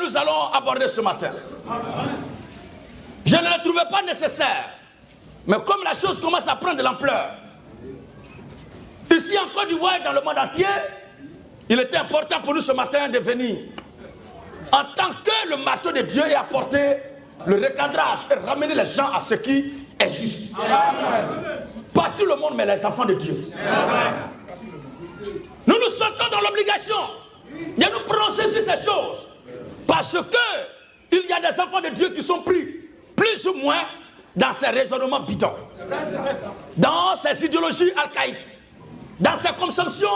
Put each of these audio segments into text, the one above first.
nous allons aborder ce matin. Je ne le trouvais pas nécessaire. Mais comme la chose commence à prendre de l'ampleur, ici en Côte d'Ivoire et dans le monde entier, il était important pour nous ce matin de venir en tant que le marteau de Dieu et apporter le recadrage et ramener les gens à ce qui est juste. Pas tout le monde, mais les enfants de Dieu. Nous nous sentons dans l'obligation de nous prononcer sur ces choses. Parce que il y a des enfants de Dieu qui sont pris plus ou moins dans ces raisonnements bidons, dans ces idéologies archaïques, dans ces conceptions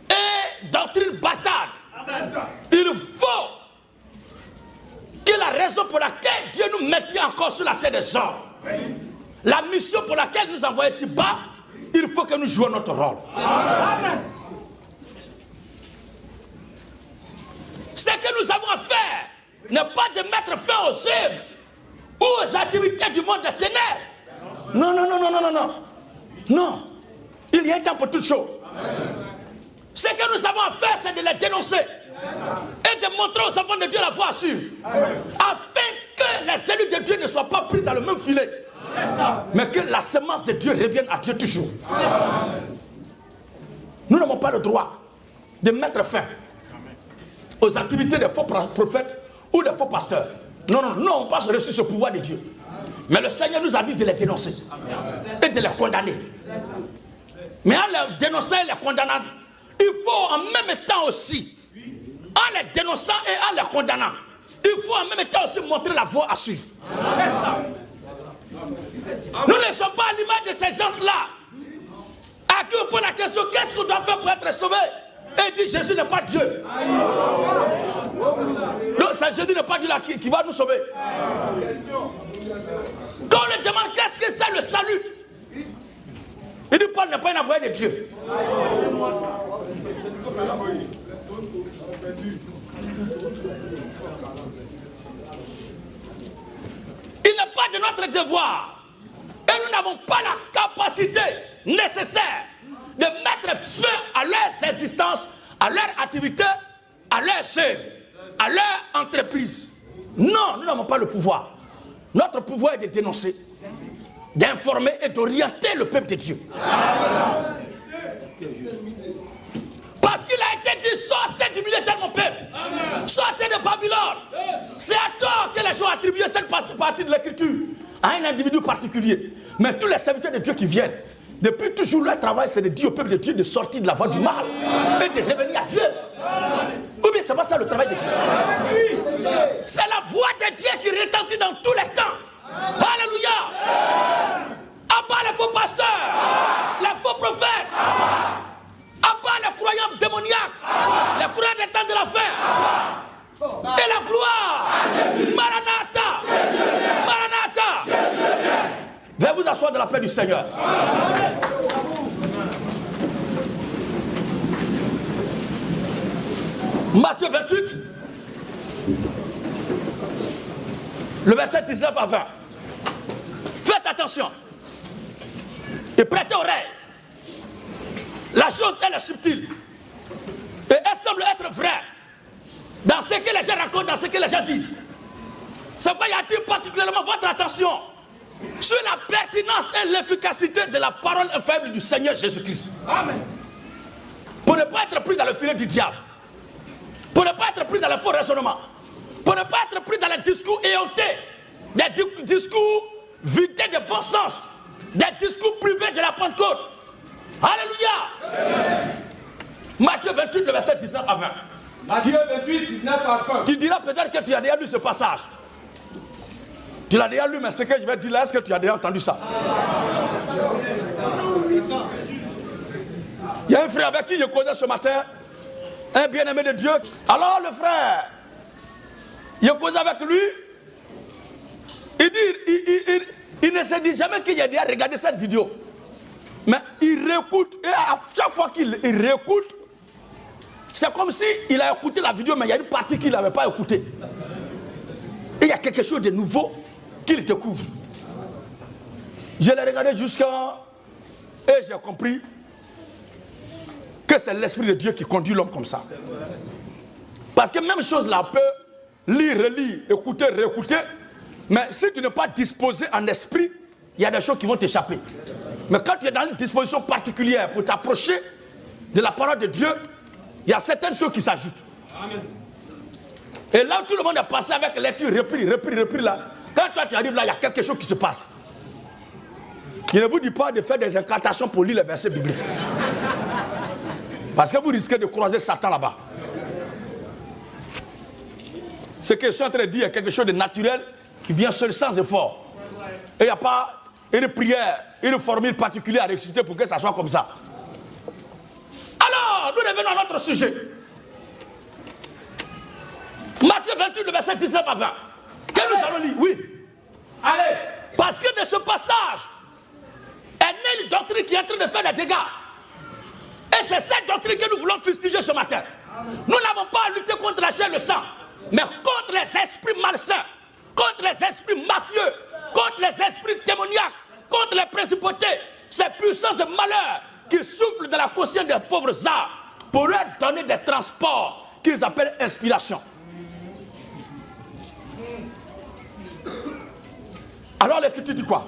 et doctrines bâtardes. Il faut que la raison pour laquelle Dieu nous mettait encore sur la terre des hommes, la mission pour laquelle nous envoie ici bas, il faut que nous jouions notre rôle. Ce que nous avons à faire n'est pas de mettre fin aux œuvres ou aux activités du monde des ténèbres. Non, non, non, non, non, non, non. Non. Il y a un temps pour toutes choses. Ce que nous avons à faire, c'est de les dénoncer et de montrer aux enfants de Dieu la voie à suivre, afin que les élus de Dieu ne soient pas pris dans le même filet, mais que la semence de Dieu revienne à Dieu toujours. Nous n'avons pas le droit de mettre fin aux activités des faux prophètes ou des faux pasteurs. Non, non, nous n'avons pas reçu ce pouvoir de Dieu. Mais le Seigneur nous a dit de les dénoncer et de les condamner. Mais en les dénonçant et les condamnant, il faut en même temps aussi, en les dénonçant et en les condamnant, il faut en même temps aussi montrer la voie à suivre. Nous ne sommes pas à l'image de ces gens-là à qui on pose la question, qu'est-ce qu'on doit faire pour être sauvé? Et il dit, Jésus n'est pas Dieu. Non, c'est Jésus n'est pas Dieu là qui va nous sauver. Quand on lui demande qu'est-ce que c'est le salut, il dit, Paul n'est pas un envoyé de Dieu. Il n'est pas de notre devoir. Et nous n'avons pas la capacité nécessaire de mettre feu à leur existence, à leur activité, à leur œuvre, à leur entreprise. Non, nous n'avons pas le pouvoir. Notre pouvoir est de dénoncer, d'informer et d'orienter le peuple de Dieu. Parce qu'il a été dit, sortez du milieu de mon peuple. Sortez de Babylone. C'est à tort que les gens ont attribué cette partie de l'écriture à un individu particulier. Mais tous les serviteurs de Dieu qui viennent, depuis toujours leur travail, c'est de dire au peuple de Dieu de sortir de la voie du mal et de revenir à Dieu. Ou bien c'est pas ça le travail de Dieu. C'est la voix de Dieu qui retentit dans tous les temps. Alléluia. Abat les faux pasteurs, les faux prophètes. Abat les croyants démoniaques, les croyants des temps de la fin. Et la gloire. Maranatha. Maranatha. Veuillez vous asseoir de la paix du Seigneur. Matthieu 28, le verset 19 à 20. Faites attention et prêtez oreille. La chose, elle est subtile et elle semble être vraie dans ce que les gens racontent, dans ce que les gens disent. C'est pourquoi il attire particulièrement votre attention sur la pertinence et l'efficacité de la parole infaillible du Seigneur Jésus-Christ. Amen. Pour ne pas être pris dans le filet du diable, pour ne pas être pris dans le faux raisonnement, pour ne pas être pris dans les discours éhontés, des discours vidés de bon sens, des discours privés de la Pentecôte. Alléluia. Amen. Matthieu 28, le verset 19 à 20. Matthieu 28, 19 à 20. Tu diras peut-être que tu as déjà lu ce passage. Tu l'as déjà lu, mais ce que je vais dire là, est-ce que tu as déjà entendu ça? Il y a un frère avec qui je causais ce matin, un bien-aimé de Dieu. Alors le frère, je causais avec lui, il dit, il ne se dit jamais qu'il a déjà regardé cette vidéo. Mais il réécoute, et à chaque fois qu'il réécoute, c'est comme s'il a écouté la vidéo, mais il y a une partie qu'il n'avait pas écoutée. Et il y a quelque chose de nouveau qu'il découvre. Je l'ai regardé jusqu'à... Et j'ai compris que c'est l'Esprit de Dieu qui conduit l'homme comme ça. Parce que même chose là peut lire, relire, écouter, réécouter. Mais si tu n'es pas disposé en esprit, il y a des choses qui vont t'échapper. Mais quand tu es dans une disposition particulière pour t'approcher de la parole de Dieu, il y a certaines choses qui s'ajoutent. Amen. Et là où tout le monde est passé avec lecture, repris là, quand toi tu arrives là, il y a quelque chose qui se passe. Je ne vous dis pas de faire des incantations pour lire les versets bibliques. Parce que vous risquez de croiser Satan là-bas. Ce que je suis en train de dire est quelque chose de naturel qui vient seul sans effort. Et il n'y a pas une prière, une formule particulière à réciter pour que ça soit comme ça. Alors, nous revenons à notre sujet. Matthieu 28, le verset 19 à 20. Que nous allons lire? Oui. Allez. Parce que de ce passage est née une doctrine qui est en train de faire des dégâts. Et c'est cette doctrine que nous voulons fustiger ce matin. Amen. Nous n'avons pas à lutter contre la chair et le sang, mais contre les esprits malsains, contre les esprits mafieux, contre les esprits démoniaques, contre les principautés, ces puissances de malheur qui soufflent de la conscience des pauvres âmes pour leur donner des transports qu'ils appellent inspiration. Alors l'Écriture dit quoi?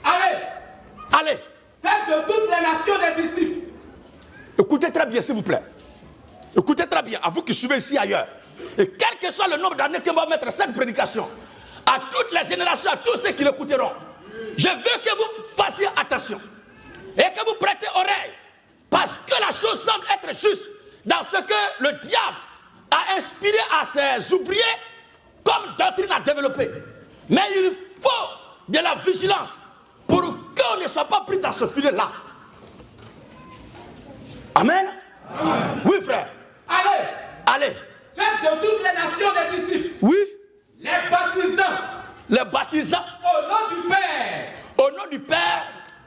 Allez. Faites de toutes les nations des disciples. Écoutez très bien, s'il vous plaît. Écoutez très bien, à vous qui suivez ici ailleurs. Et quel que soit le nombre d'années que va mettre cette prédication, à toutes les générations, à tous ceux qui l'écouteront, je veux que vous fassiez attention et que vous prêtez oreille, parce que la chose semble être juste dans ce que le diable a inspiré à ses ouvriers comme doctrine à développer. Mais il faut de la vigilance pour qu'on ne soit pas pris dans ce filet-là. Amen. Amen. Oui, frère. Allez. Faites de toutes les nations des disciples. Oui. Les baptisants. Au nom du Père.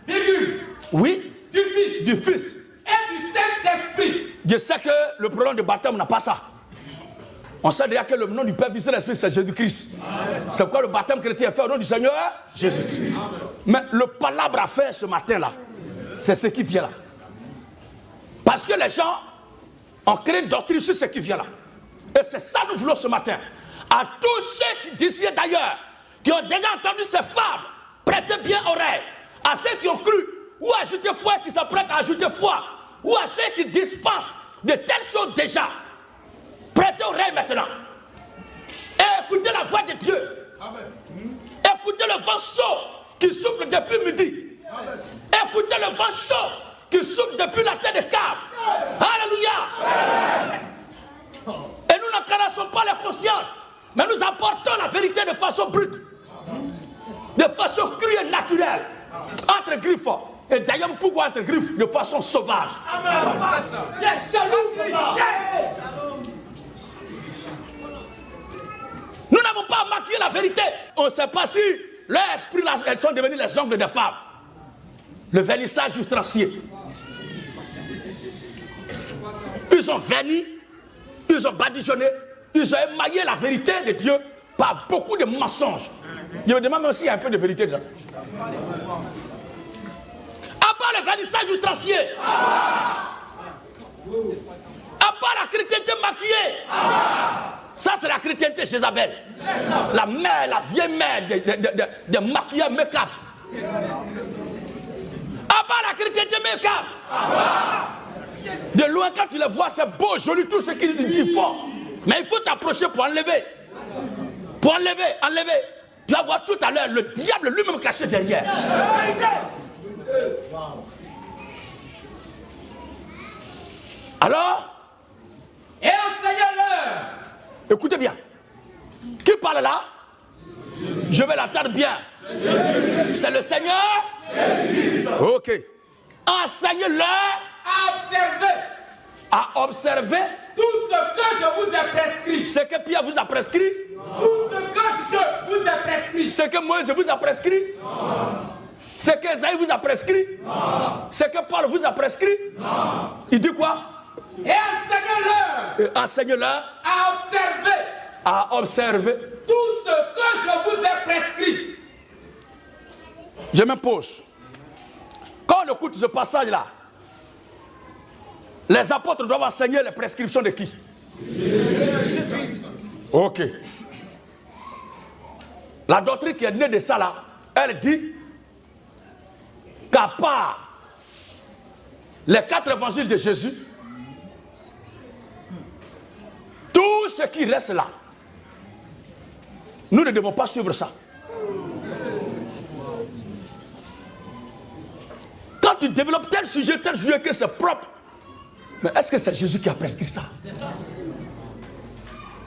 Virgule. Oui. Du Fils. Et du Saint-Esprit. Je sais que le problème de baptême n'a pas ça. On sait déjà que le nom du Père, Fils et l'Esprit, c'est Jésus-Christ. C'est pourquoi le baptême chrétien est fait au nom du Seigneur Jésus-Christ. Mais le palabre à faire ce matin-là, c'est ce qui vient là. Parce que les gens ont créé une doctrine sur ce qui vient là. Et c'est ça que nous voulons ce matin. À tous ceux qui d'ici et d'ailleurs, qui ont déjà entendu ces fables, prêtez bien oreille. À ceux qui ont cru, ou à ajouter foi, qui s'apprêtent à ajouter foi, ou à ceux qui dispensent de telles choses déjà. Prêtez oreille maintenant. Et écoutez la voix de Dieu. Amen. Écoutez le vent chaud qui souffle depuis midi. Amen. Écoutez le vent chaud qui souffle depuis la terre de Cave. Alléluia. Et nous ne caressons pas les consciences, mais nous apportons la vérité de façon brute, de façon crue et naturelle, entre griffes. Et d'ailleurs, pourquoi entre griffes? De façon sauvage. Amen. Yes. Nous n'avons pas maquillé la vérité. On ne sait pas si leurs esprits elles sont devenus les ongles des femmes. Le vernissage outrancier. Ils ont verni, ils ont badigeonné, ils ont émaillé la vérité de Dieu par beaucoup de mensonges. Je me demande même s'il y a un peu de vérité dedans. À part le vernissage outrancier, à part la chrétienté maquillée, ça c'est la chrétienté Jézabel. La mère, la vieille mère de maquillage make-up. À part la chrétienté make-up. De loin, quand tu les vois, c'est beau, joli, tout ce qu'ils disent fort. Mais il faut t'approcher pour enlever. Pour enlever. Tu vas voir tout à l'heure le diable lui-même caché derrière. Alors, et enseignez-leur. Écoutez bien. Qui parle là? Je vais l'entendre bien. C'est le Seigneur. Ok. Enseignez-leur à observer tout ce que je vous ai prescrit. Ce que Pierre vous a prescrit. Tout ce que je vous ai prescrit. Ce que Moïse vous a prescrit. Non. Ce que Esaïe vous a prescrit. Non. Ce que Paul vous a prescrit. Non. Il dit quoi? Et enseignez-leur. Enseignez-leur à observer tout ce que je vous ai prescrit. Je me pose. Quand on écoute ce passage-là, les apôtres doivent enseigner les prescriptions de qui? Ok. La doctrine qui est née de ça là, elle dit qu'à part les 4 évangiles de Jésus, tout ce qui reste là, nous ne devons pas suivre ça. Quand tu développes tel sujet que c'est propre, mais est-ce que c'est Jésus qui a prescrit ça?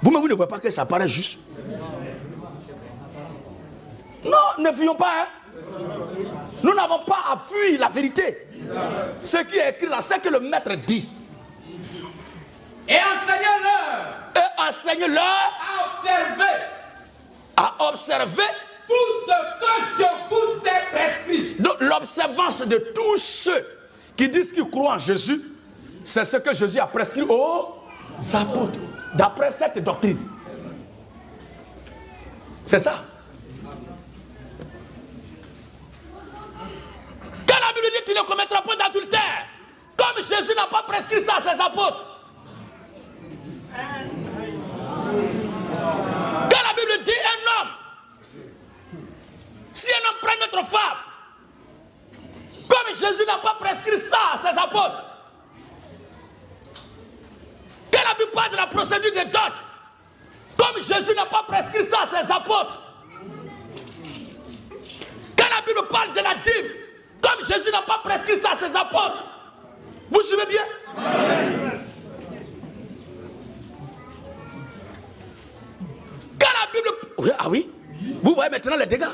Vous-même, vous ne voyez pas que ça paraît juste? Non, ne fuyons pas. Hein? Nous n'avons pas à fuir la vérité. Ce qui est écrit là, c'est que le maître dit. Et enseignez-leur. Et enseignez-leur à observer tout ce que je vous ai prescrit. Donc l'observance de tous ceux qui disent qu'ils croient en Jésus, c'est ce que Jésus a prescrit aux apôtres, d'après cette doctrine. C'est ça. Quand la Bible dit que tu ne commettras pas d'adultère, comme Jésus n'a pas prescrit ça à ses apôtres. Quand la Bible dit un homme, si un homme prend notre femme, comme Jésus n'a pas prescrit ça à ses apôtres, quand la Bible parle de la procédure de dot, comme Jésus n'a pas prescrit ça à ses apôtres, quand la Bible parle de la dîme, comme Jésus n'a pas prescrit ça à ses apôtres, vous suivez bien? Quand la Bible... Ah oui? Vous voyez maintenant les dégâts?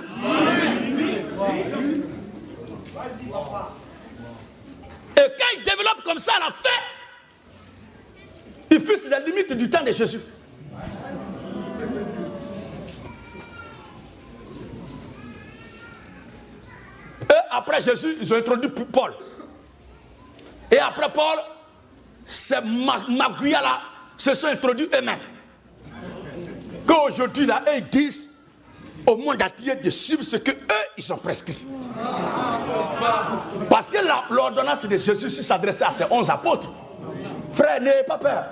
Et quand il développe comme ça à la fin, il fixe les limites du temps de Jésus. Et après Jésus, ils ont introduit Paul. Et après Paul, ces magouillas-là se sont introduits eux-mêmes. Qu'aujourd'hui, là, ils disent au monde entier de suivre ce que eux, ils ont prescrit. Parce que l'ordonnance de Jésus s'adressait à ses 11 apôtres. Frère, n'ayez pas peur.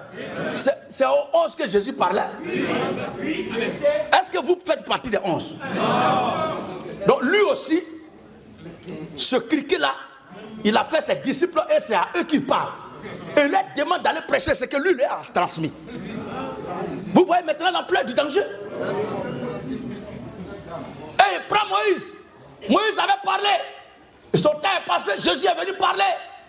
C'est aux 11 que Jésus parlait. Est-ce que vous faites partie des 11? Donc lui aussi, ce criquet-là, il a fait ses disciples et c'est à eux qu'il parle. Et il leur demande d'aller prêcher ce que lui leur a transmis. Vous voyez maintenant l'ampleur du danger? Et il prend Moïse. Moïse avait parlé. Son temps est passé. Jésus est venu parler.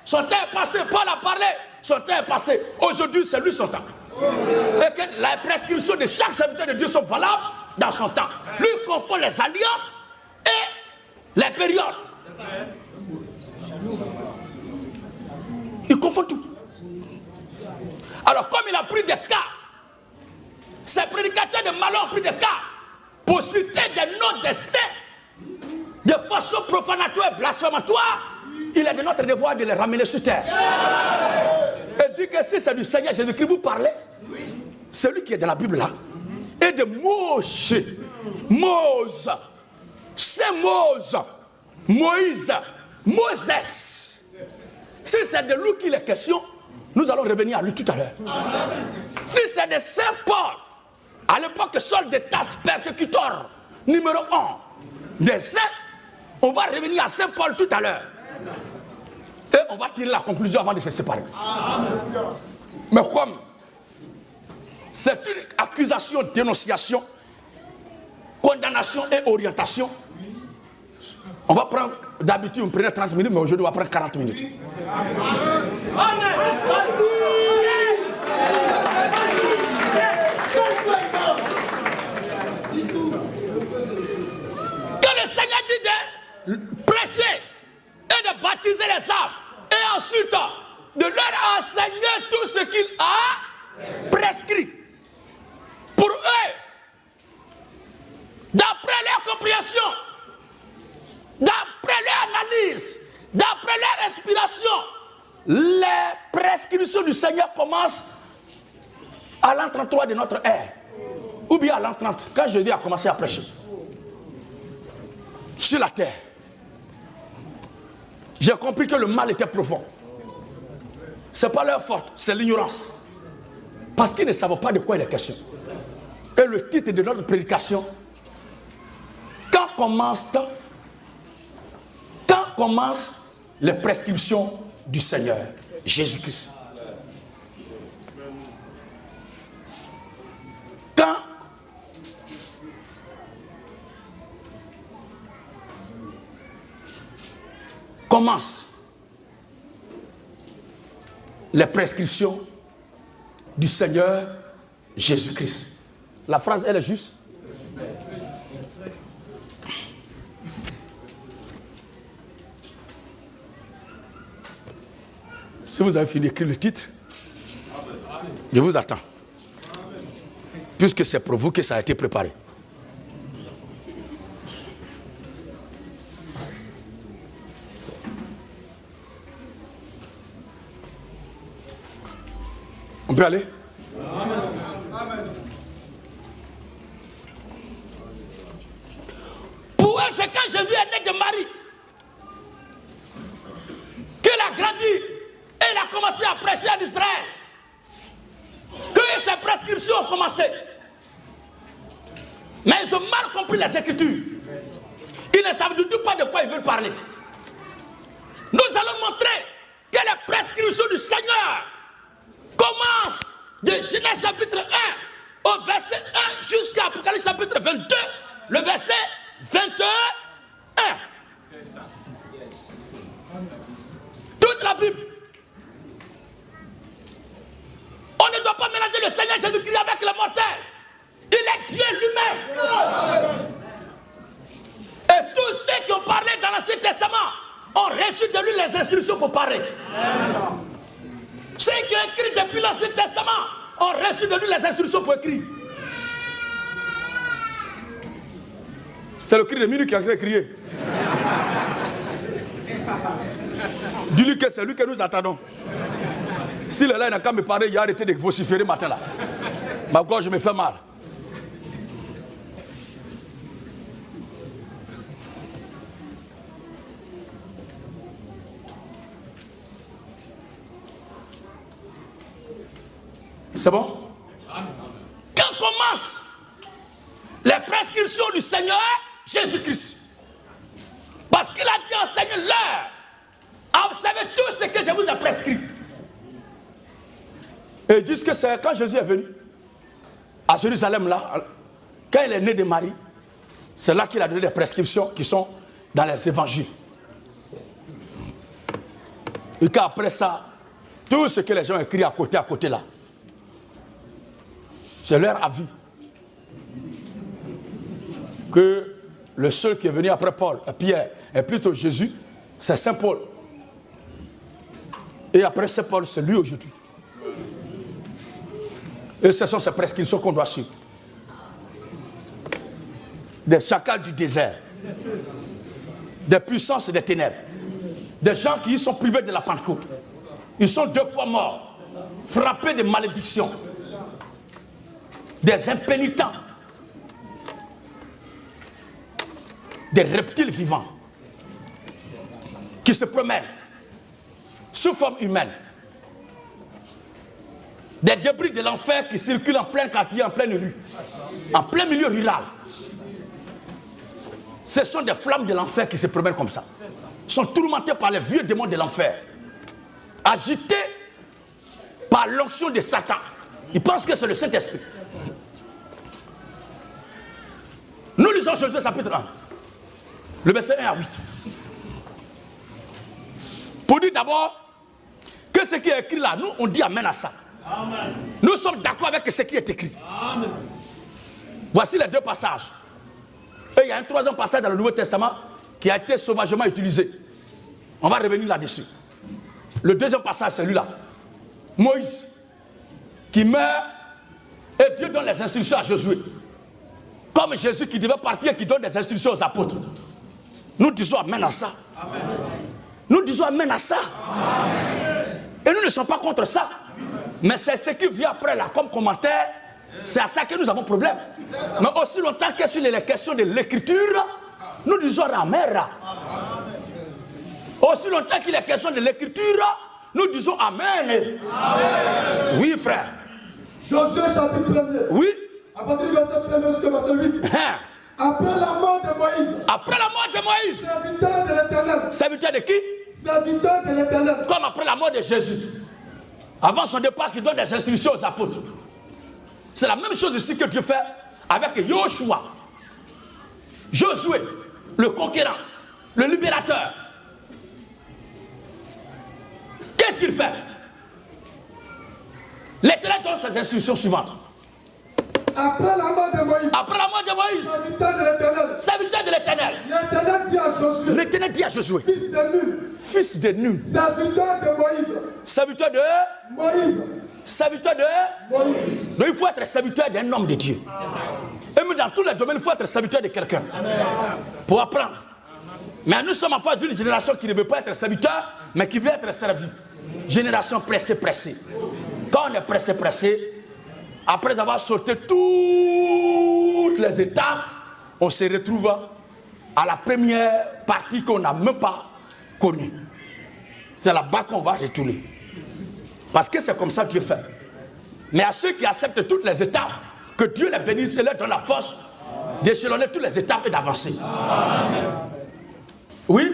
Son temps est passé. Paul a parlé. Son temps est passé. Aujourd'hui, c'est lui son temps. Et que les prescriptions de chaque serviteur de Dieu sont valables dans son temps. Lui, il confond les alliances et les périodes. Il confond tout. Alors, comme il a pris des cas, ces prédicateurs de malheur ont pris des cas pour citer des noms de saints de façon profanatoire et blasphématoire, il est de notre devoir de les ramener sur terre. Et dit que si c'est du Seigneur Jésus-Christ vous parlez, celui qui est dans la Bible là, et de Moshe, Mose, c'est Mose, Moïse, Moses. Si c'est de lui qu'il est question, nous allons revenir à lui tout à l'heure. Si c'est de Saint Paul, à l'époque Saul de Tarse, persécuteur numéro 1 des saints, on va revenir à Saint Paul tout à l'heure. Et on va tirer la conclusion avant de se séparer. Mais comme c'est une accusation, dénonciation, condamnation et orientation, on va prendre, d'habitude on prenait 30 minutes, mais aujourd'hui on va prendre 40 minutes. Quand le Seigneur dit de prêcher et de baptiser les âmes, et ensuite de leur enseigner tout ce qu'il a prescrit, pour eux, d'après leur compréhension, d'après leur analyse, d'après leur inspiration, les prescriptions du Seigneur commencent à l'an 33 de notre ère, ou bien à l'an 30, quand Jésus a commencé à prêcher sur la terre. J'ai compris que le mal était profond. Ce n'est pas leur faute, c'est l'ignorance. Parce qu'ils ne savent pas de quoi il est question. Et le titre de notre prédication, commencent les prescriptions du Seigneur Jésus-Christ? Quand commencent les prescriptions du Seigneur Jésus-Christ? La phrase, elle est juste? Si vous avez fini d'écrire le titre, je vous attends. Puisque c'est pour vous que ça a été préparé. On peut aller? Amen. Pour eux, c'est quand Jésus est né de Marie qu'il a grandi et il a commencé à prêcher en Israël. Que ses prescriptions ont commencé. Mais ils ont mal compris les Écritures. Ils ne savent du tout pas de quoi ils veulent parler. Nous allons montrer que les prescriptions du Seigneur commencent de Genèse chapitre 1 au verset 1 jusqu'à Apocalypse chapitre 22, le verset 21. C'est ça. Yes. Toute la Bible. On ne doit pas mélanger le Seigneur Jésus-Christ avec le mortel. Il est Dieu lui-même. Et tous ceux qui ont parlé dans l'Ancien Testament ont reçu de lui les instructions pour parler. Ceux qui ont écrit depuis l'Ancien Testament ont reçu de lui les instructions pour écrire. C'est le cri de Minu qui a crié. Dis-lui que c'est lui que nous attendons. S'il est là, il n'a qu'à me parler, il a arrêté de vociférer matin là. Ma gorge me fait mal. C'est bon? Quand commencent les prescriptions du Seigneur Jésus-Christ? Parce qu'il a dit enseigne-leur. Observez tout ce que je vous ai prescrit. Et ils disent que c'est quand Jésus est venu à Jérusalem là, quand il est né de Marie, c'est là qu'il a donné des prescriptions qui sont dans les évangiles. Et qu'après ça, tout ce que les gens ont écrit à côté là, c'est leur avis. Que le seul qui est venu après Paul, Pierre, et plutôt Jésus, c'est Saint Paul. Et après Saint Paul, c'est lui aujourd'hui. Et ce sont ces prescriptions qu'on doit suivre. Des chacals du désert, des puissances et des ténèbres, des gens qui sont privés de la Pentecôte. Ils sont 2 fois morts, frappés de malédictions, des impénitents, des reptiles vivants qui se promènent sous forme humaine. Des débris de l'enfer qui circulent en plein quartier, en pleine rue, en plein milieu rural. Ce sont des flammes de l'enfer qui se promènent comme ça. Ils sont tourmentés par les vieux démons de l'enfer, agités par l'onction de Satan. Ils pensent que c'est le Saint-Esprit. Nous lisons Josué chapitre 1, le verset 1 à 8. Pour dire d'abord que ce qui est écrit là, nous on dit amen à ça. Amen. Nous sommes d'accord avec ce qui est écrit. Amen. Voici les 2 passages. Et il y a un 3e passage dans le Nouveau Testament qui a été sauvagement utilisé. On va revenir là-dessus. Le 2e passage, c'est celui-là. Moïse, qui meurt, et Dieu donne les instructions à Josué. Comme Jésus qui devait partir et qui donne des instructions aux apôtres. Nous disons amen à ça. Amen. Nous disons amen à ça. Amen. Et nous ne sommes pas contre ça. Mais c'est ce qui vient après là, comme commentaire, c'est à ça que nous avons problème. Mais aussi longtemps que sur les questions de l'écriture, nous disons amen. Aussi longtemps qu'il est question de l'écriture, nous disons amen. Amen. Oui, frère. Josué chapitre 1er. Oui. À partir du verset 1er jusqu'au verset 8. Après la mort de Moïse. Après la mort de Moïse. Serviteur de l'Éternel. Serviteur de qui? Serviteur de l'Éternel. Comme après la mort de Jésus. Avant son départ, il donne des instructions aux apôtres. C'est la même chose ici que Dieu fait avec Joshua. Josué, le conquérant, le libérateur. Qu'est-ce qu'il fait? L'Éternel donne ses instructions suivantes. Après la mort de Moïse. Après la mort de Moïse. Serviteur de l'Éternel. Serviteur de l'Éternel. L'Éternel dit à Josué. L'Éternel dit à Josué. Fils de Nun. Fils de Nun. Serviteur de Moïse. Serviteur de Moïse. Serviteur de Moïse. Donc il faut être serviteur d'un homme de Dieu. Et même dans tous les domaines, il faut être serviteur de quelqu'un. Pour apprendre. Mais nous sommes en face d'une génération qui ne veut pas être serviteur, mais qui veut être servi. Génération pressée. Quand on est pressé, après avoir sauté toutes les étapes, on se retrouve à la première partie qu'on n'a même pas connue. C'est là-bas qu'on va retourner. Parce que c'est comme ça que Dieu fait. Mais à ceux qui acceptent toutes les étapes, que Dieu les bénisse et leur donne la force d'échelonner toutes les étapes et d'avancer. Oui?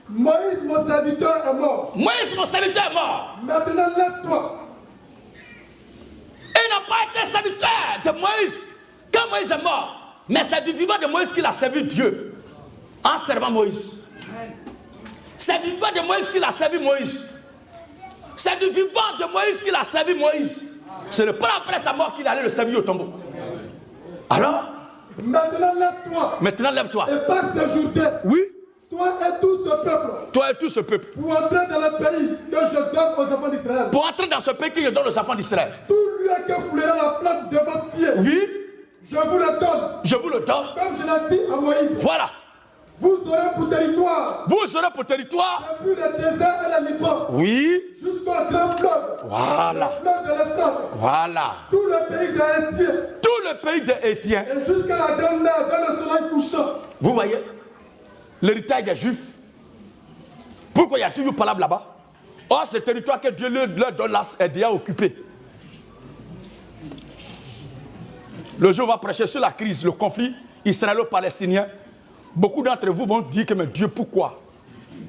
Moïse, mon serviteur, est mort. Moïse, mon serviteur, est mort. Maintenant, lève-toi. Il n'a pas été serviteur de Moïse quand Moïse est mort. Mais c'est du vivant de Moïse qu'il a servi Dieu en servant Moïse. C'est du vivant de Moïse qu'il a servi Moïse. C'est du vivant de Moïse qu'il a servi Moïse. Ce n'est pas après sa mort qu'il allait le servir au tombeau. Alors? Maintenant, lève-toi. Maintenant, lève-toi. Et passe ce Jourdain. Oui? Toi et tout ce peuple. Toi et tout ce peuple. Pour entrer dans le pays que je donne aux enfants d'Israël. Pour entrer dans ce pays que je donne aux enfants d'Israël. Tout lieu que foulera la plante de votre pied. Oui? Je vous le donne. Je vous le donne. Comme je l'ai dit à Moïse. Voilà. Vous aurez pour territoire. Vous aurez pour territoire. Depuis le désert et le Liban. Oui. Jusqu'au grand fleuve. Voilà. Le fleuve de l'Euphrate. Voilà. Tout le pays des Hétiens. Tout le pays des Hétiens. Et jusqu'à la grande mer vers le soleil couchant. Vous voyez l'héritage des Juifs. Pourquoi il y a toujours palabres là-bas? Or, ce territoire que Dieu leur donne là est déjà occupé. Le jour où on va prêcher sur la crise, le conflit israélo-palestinien. Beaucoup d'entre vous vont dire que mais Dieu, pourquoi?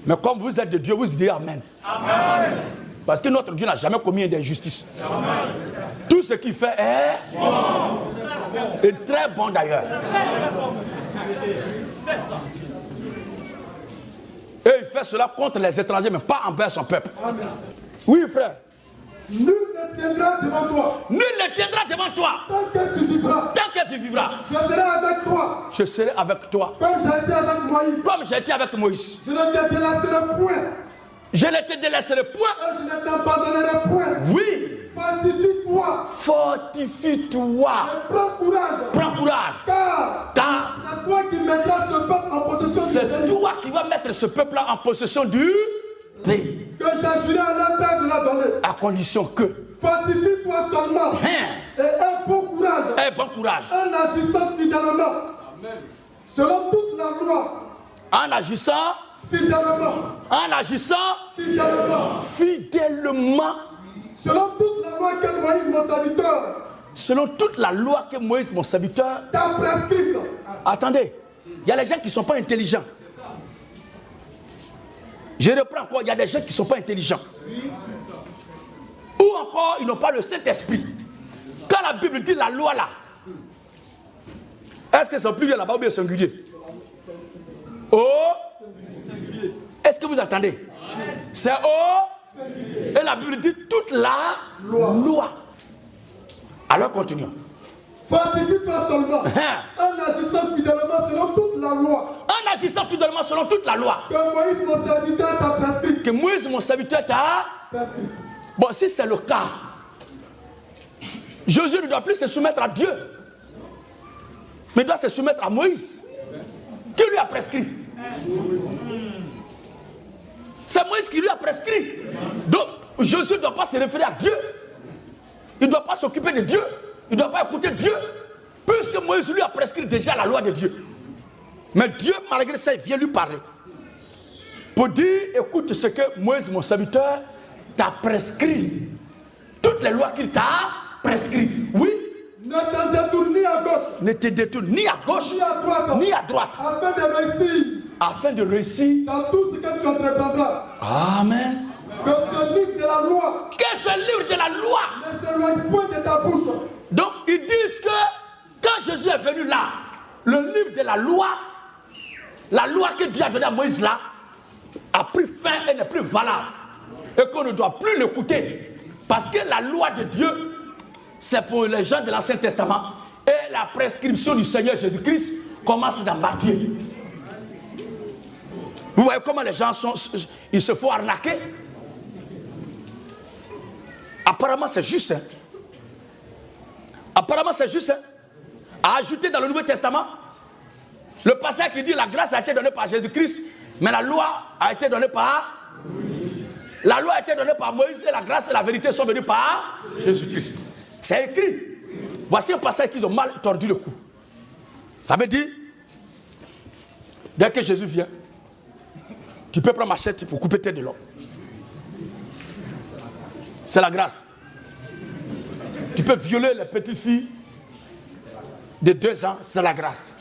Mais comme vous êtes de Dieu, vous dites Amen. Amen. Parce que notre Dieu n'a jamais commis d'injustice. Tout ce qu'il fait est bon. Et très bon d'ailleurs. C'est ça. Et il fait cela contre les étrangers, mais pas envers son peuple. Amen. Oui, frère. Nul ne tiendra devant toi. Nul ne tiendra devant toi. Tant que tu vivras. Tant que tu vivras. Je serai avec toi. Je serai avec toi. Comme j'ai été avec Moïse. Comme j'ai été avec Moïse. Je ne te délaisserai point. Je ne te délaisserai point. Et je ne t'abandonnerai point. Oui. Fortifie-toi. Fortifie-toi. Et prends courage. Prends courage. Car c'est toi qui mettras ce peuple en possession du pays. C'est toi qui vas mettre ce peuple-là en possession du pays. Que j'ai juré à leur père de la donner. À condition que. Fortifie-toi seulement. Et aie bon courage. Et bon courage. En agissant fidèlement. Amen. Selon toute la loi. En agissant. Fidèlement. En agissant. Fidèlement. Fidèlement. Selon toute la loi que Moïse, mon serviteur. Selon toute la loi que Moïse, mon serviteur. T'a prescrite. Attendez. Il y a les gens qui ne sont pas intelligents. Je reprends encore. Il y a des gens qui ne sont pas intelligents. Ou encore, ils n'ont pas le Saint-Esprit. Quand la Bible dit la loi là, est-ce que c'est au pluriel là-bas ou bien singulier? Oh, est-ce que vous attendez? C'est au singulier. Et la Bible dit toute la loi. Alors continuons. Fortifie-toi seulement. En agissant fidèlement selon toute la loi. En agissant fidèlement selon toute la loi. Que Moïse, mon serviteur, t'a prescrit. Que Moïse, mon serviteur, t'a prescrit. Bon, si c'est le cas, Jésus ne doit plus se soumettre à Dieu, mais doit se soumettre à Moïse, qui lui a prescrit. C'est Moïse qui lui a prescrit. Donc, Jésus ne doit pas se référer à Dieu. Il ne doit pas s'occuper de Dieu. Il ne doit pas écouter Dieu, puisque Moïse lui a prescrit déjà la loi de Dieu. Mais Dieu, malgré ça, il vient lui parler. Pour dire, écoute ce que Moïse, mon serviteur, t'a prescrit. Toutes les lois qu'il t'a prescrit. Oui. Ne Ne te détourne ni à gauche. Ne te détourne ni à gauche, ni à droite. Afin de réussir. Afin de réussir. Dans tout ce que tu entreprendras. Amen. Que ce livre de la loi. Que ce livre de la loi. Ne s'éloigne point de ta bouche. Donc ils disent que quand Jésus est venu là, le livre de la loi que Dieu a donnée à Moïse là, a pris fin et n'est plus valable. Et qu'on ne doit plus l'écouter. Parce que la loi de Dieu, c'est pour les gens de l'Ancien Testament. Et la prescription du Seigneur Jésus-Christ commence dans Matthieu. Vous voyez comment les gens ils se font arnaquer. Apparemment c'est juste. Hein? Apparemment c'est juste. Hein? À ajouter dans le Nouveau Testament, le passage qui dit la grâce a été donnée par Jésus-Christ, mais la loi a été donnée par... La loi a été donnée par Moïse et la grâce et la vérité sont venues par Jésus-Christ. C'est écrit. Voici un passage qu'ils ont mal tordu le cou. Ça veut dire, dès que Jésus vient, tu peux prendre machette pour couper tête de l'homme. C'est la grâce. Tu peux violer les petites filles de 2 ans, c'est la grâce.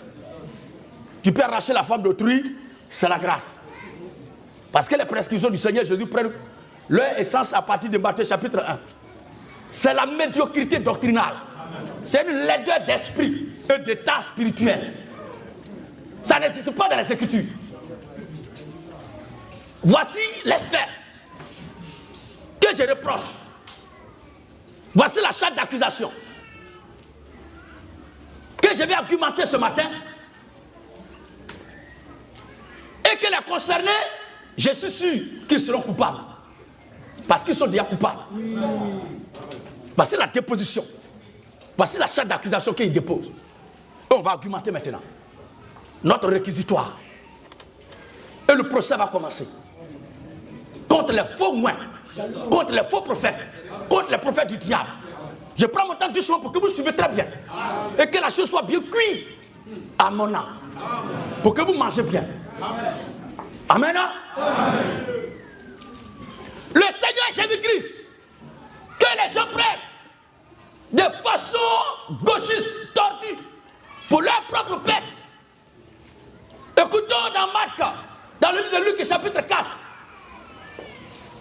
Tu peux arracher la femme d'autrui, c'est la grâce. Parce que les prescriptions du Seigneur Jésus prennent leur essence à partir de Matthieu chapitre 1. C'est la médiocrité doctrinale. C'est une laideur d'esprit et d'état spirituel. Ça n'existe pas dans les Écritures. Voici les faits que je reproche. Voici la charte d'accusation que je vais argumenter ce matin. Et que les concernés, je suis sûr qu'ils seront coupables. Parce qu'ils sont déjà coupables. Voici la déposition. Voici la charte d'accusation qu'ils déposent. Et on va argumenter maintenant. Notre réquisitoire. Et le procès va commencer. Contre les faux moines, contre les faux prophètes, contre les prophètes du diable. Je prends mon temps doucement pour que vous suivez très bien. Et que la chose soit bien cuite à mon âme. Pour que vous mangez bien. Amen. Amen. Le Seigneur Jésus-Christ, que les gens prennent de façon gauchiste, tordue, pour leur propre pète. Écoutons dans Marc, dans le livre de Luc, chapitre 4.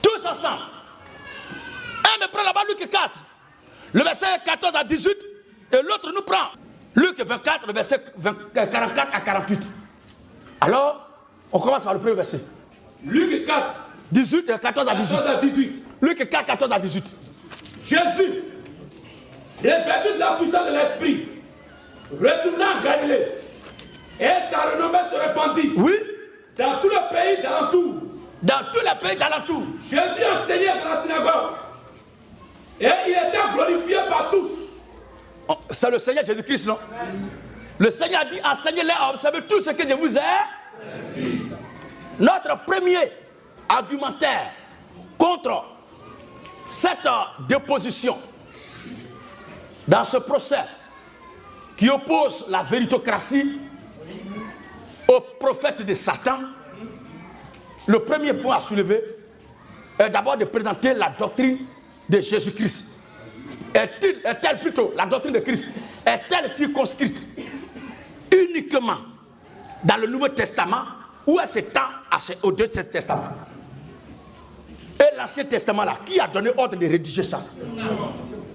Tous ensemble. Un me prend là-bas Luc 4, le verset 14 à 18, et l'autre nous prend Luc 24, le verset 44 à 48. Alors, on commence par le premier verset. Luc 4. 18, 14 à 18. 14 à 18. Luc 4, 14 à 18. Jésus, revêtu de la puissance de l'Esprit, retourna en Galilée, et sa renommée se répandit. Oui. Dans tout le pays d'alentour. Dans tous les pays d'alentour. Jésus enseignait dans la synagogue. Et il était glorifié par tous. Oh, c'est le Seigneur Jésus-Christ, non? Le Seigneur a dit, enseignez-les à observer tout ce que je vous ai. Notre premier argumentaire contre cette déposition dans ce procès qui oppose la véritocratie aux prophètes de Satan, le premier point à soulever est d'abord de présenter la doctrine de Jésus-Christ. Est-elle plutôt, la doctrine de Christ, est-elle circonscrite uniquement dans le Nouveau Testament ou elle s'étend au Deux Testaments? Et l'Ancien Testament là, qui a donné ordre de rédiger ça?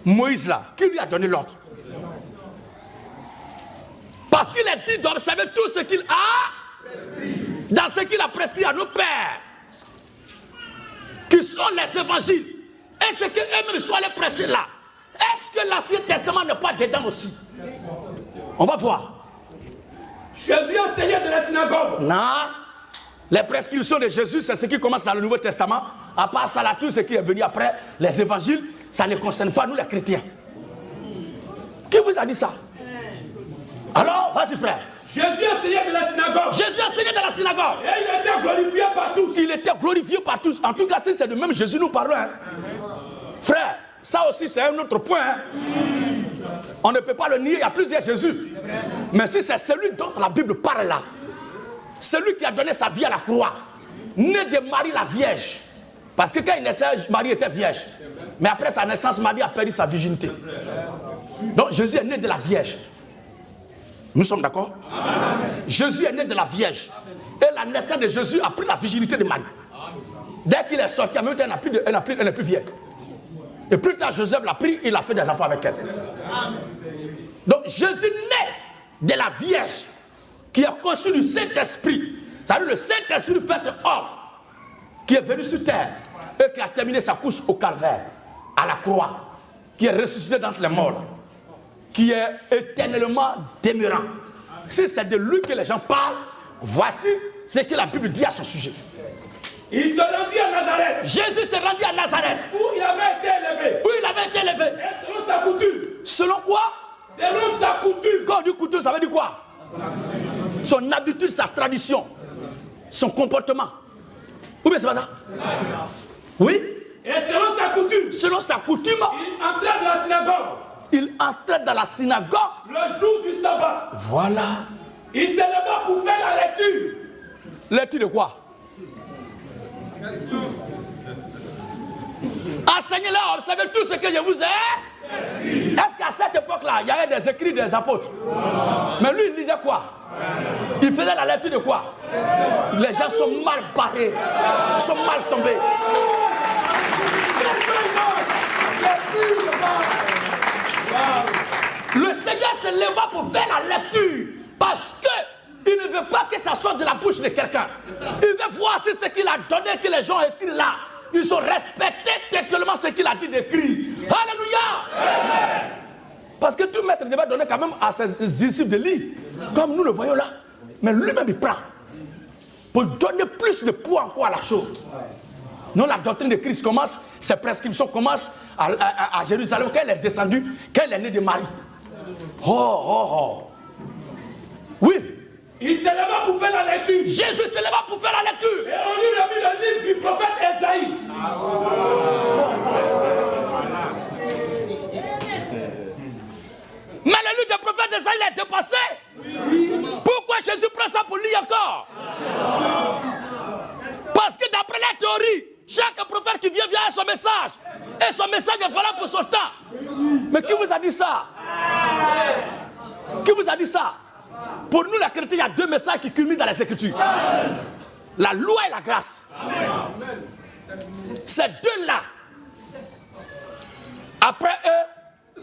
Moïse là, qui lui a donné l'ordre? Parce qu'il est dit d'observer tout ce qu'il a dans ce qu'il a prescrit à nos pères, qui sont les évangiles, et ce qu'eux-mêmes sont allés prêcher là. Est-ce que l'Ancien Testament n'est pas dedans aussi? On va voir. Jésus enseignait dans la synagogue. Non. Les prescriptions de Jésus, c'est ce qui commence dans le Nouveau Testament. À part ça, là, tout ce qui est venu après, les évangiles, ça ne concerne pas nous les chrétiens. Qui vous a dit ça? Alors, vas-y frère. Jésus enseignait dans la synagogue. Jésus enseignait dans la synagogue. Et il était glorifié par tous. Il était glorifié par tous. En tout cas, si c'est le même Jésus nous parlons. Hein. Frère, ça aussi c'est un autre point. Hein. On ne peut pas le nier, il y a plusieurs Jésus. Mais si c'est celui dont la Bible parle là, celui qui a donné sa vie à la croix, né de Marie la Vierge. Parce que quand il naissait, Marie était vierge. Mais après sa naissance, Marie a perdu sa virginité. Donc Jésus est né de la Vierge. Nous sommes d'accord? Jésus est né de la Vierge. Et la naissance de Jésus a pris la virginité de Marie. Dès qu'il est sorti, en même temps, elle n'est plus vierge. Et plus tard, Joseph l'a pris, il a fait des enfants avec elle. Donc Jésus né de la Vierge, qui a conçu du Saint-Esprit. C'est-à-dire le Saint-Esprit fait homme, qui est venu sur terre et qui a terminé sa course au calvaire, à la croix, qui est ressuscité d'entre les morts, qui est éternellement demeurant. Si c'est de lui que les gens parlent, voici ce que la Bible dit à son sujet. Il se rendit à Nazareth. Jésus s'est rendu à Nazareth. Où il avait été élevé. Où il avait été élevé. Et selon sa coutume. Selon quoi? Selon sa coutume. Quand on dit coutume, ça veut dire quoi? Son habitude, sa tradition, son comportement. Ou bien c'est pas ça? Oui. Et selon sa coutume. Selon sa coutume. Il entrait dans la synagogue. Il entrait dans la synagogue. Le jour du sabbat. Voilà. Il s'est levé pour faire la lecture. Lecture de quoi? Enseignez-leur, observez tout ce que je vous ai. Est-ce qu'à cette époque-là, il y avait des écrits des apôtres? Mais lui, il lisait quoi? Il faisait la lecture de quoi? Les gens sont mal barrés, sont mal tombés. Le Seigneur se leva pour faire la lecture parce qu'il ne veut pas que ça sorte de la bouche de quelqu'un. Il veut voir si ce qu'il a donné, que les gens écrivent là, ils ont respecté textuellement ce qu'il a dit d'écrire. Alléluia! Parce que tout maître devait donner quand même à ses disciples de lire, comme nous le voyons là. Mais lui-même il prend pour donner plus de poids encore à la chose. Non, la doctrine de Christ commence, ses prescriptions commencent à Jérusalem quand elle est descendue, quand elle est née de Marie. Oui. Il s'est levé pour faire la lecture. Jésus se leva pour faire la lecture. Et on lui remet le livre du prophète Esaïe. Mais le livre du prophète Esaïe est dépassé. Pourquoi Jésus prend ça pour lire encore? Parce que d'après la théorie, chaque prophète qui vient a son message. Et son message est valable pour son temps. Mais qui vous a dit ça? Qui vous a dit ça? Pour nous, les chrétiens, il y a deux messages qui culminent dans les Écritures. La loi et la grâce. Ces deux-là, après eux,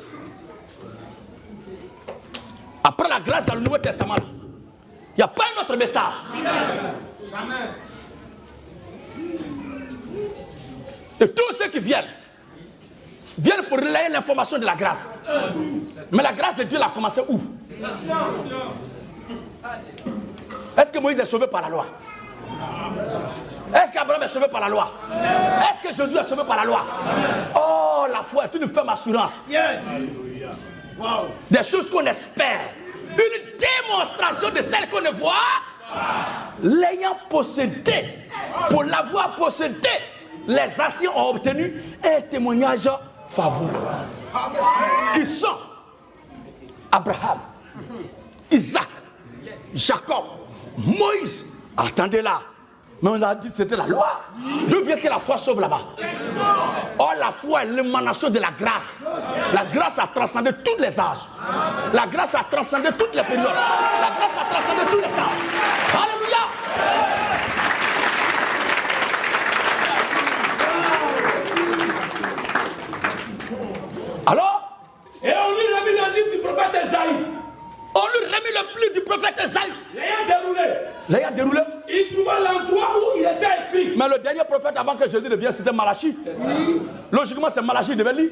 après la grâce dans le Nouveau Testament, il n'y a pas un autre message. Et tous ceux qui viennent pour relayer l'information de la grâce. Mais la grâce de Dieu a commencé où? Est-ce que Moïse est sauvé par la loi? Est-ce qu'Abraham est sauvé par la loi? Est-ce que Jésus est sauvé par la loi? Oh, la foi est une ferme assurance. Wow. Des choses qu'on espère. Une démonstration de celle qu'on ne voit. L'ayant possédé, pour l'avoir possédé, les anciens ont obtenu un témoignage favorable. Qui sont Abraham, Isaac, Jacob, Moïse. Attendez là. Mais on a dit que c'était la loi. D'où vient que la foi sauve là-bas? Oh, la foi est l'émanation de la grâce. La grâce a transcendé tous les âges. La grâce a transcendé toutes les périodes. La grâce a transcendé tous les temps. Alléluia! Alors? Et on lui remet le livre du prophète Esaïe. On lui remet le livre du prophète Esaïe. L'ayant déroulé. Il trouva l'endroit où il était écrit. Mais le dernier prophète avant que Jésus ne vienne, c'était Malachie. Logiquement, c'est Malachie qui devait lire.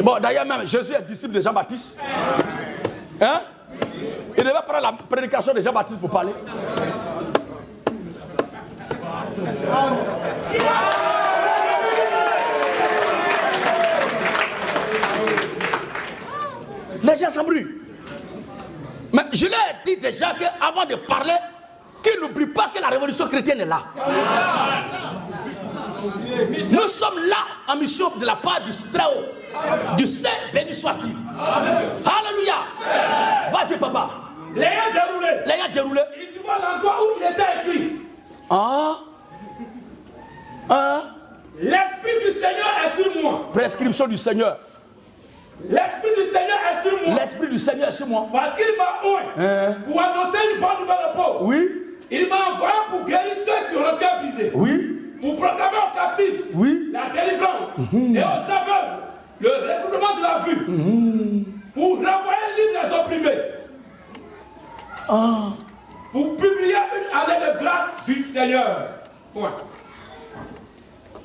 Bon, d'ailleurs même, Jésus est disciple de Jean-Baptiste. Hein? Il devait prendre la prédication de Jean-Baptiste pour parler. Les gens s'embrouillent. Mais je leur ai dit déjà qu'avant de parler, qu'ils n'oublient pas que la révolution chrétienne est là. Nous sommes là en mission de la part du Très-Haut, du Saint béni soit-il. Alléluia. Vas-y papa. L'ayant déroulé. Il trouva l'endroit où il était écrit. L'Esprit du Seigneur est sur moi. L'inscription du Seigneur. L'Esprit du Seigneur est sur moi. L'Esprit du Seigneur est sur moi. Parce qu'il m'a oint pour annoncer une bonne nouvelle aux pauvres. Oui. Il m'a envoyé pour guérir ceux qui ont le cœur brisé. Oui. Pour proclamer aux captifs la délivrance. Et aux aveugles le recouvrement de la vue. Pour renvoyer libre les opprimés. Pour publier une année de grâce du Seigneur. Point.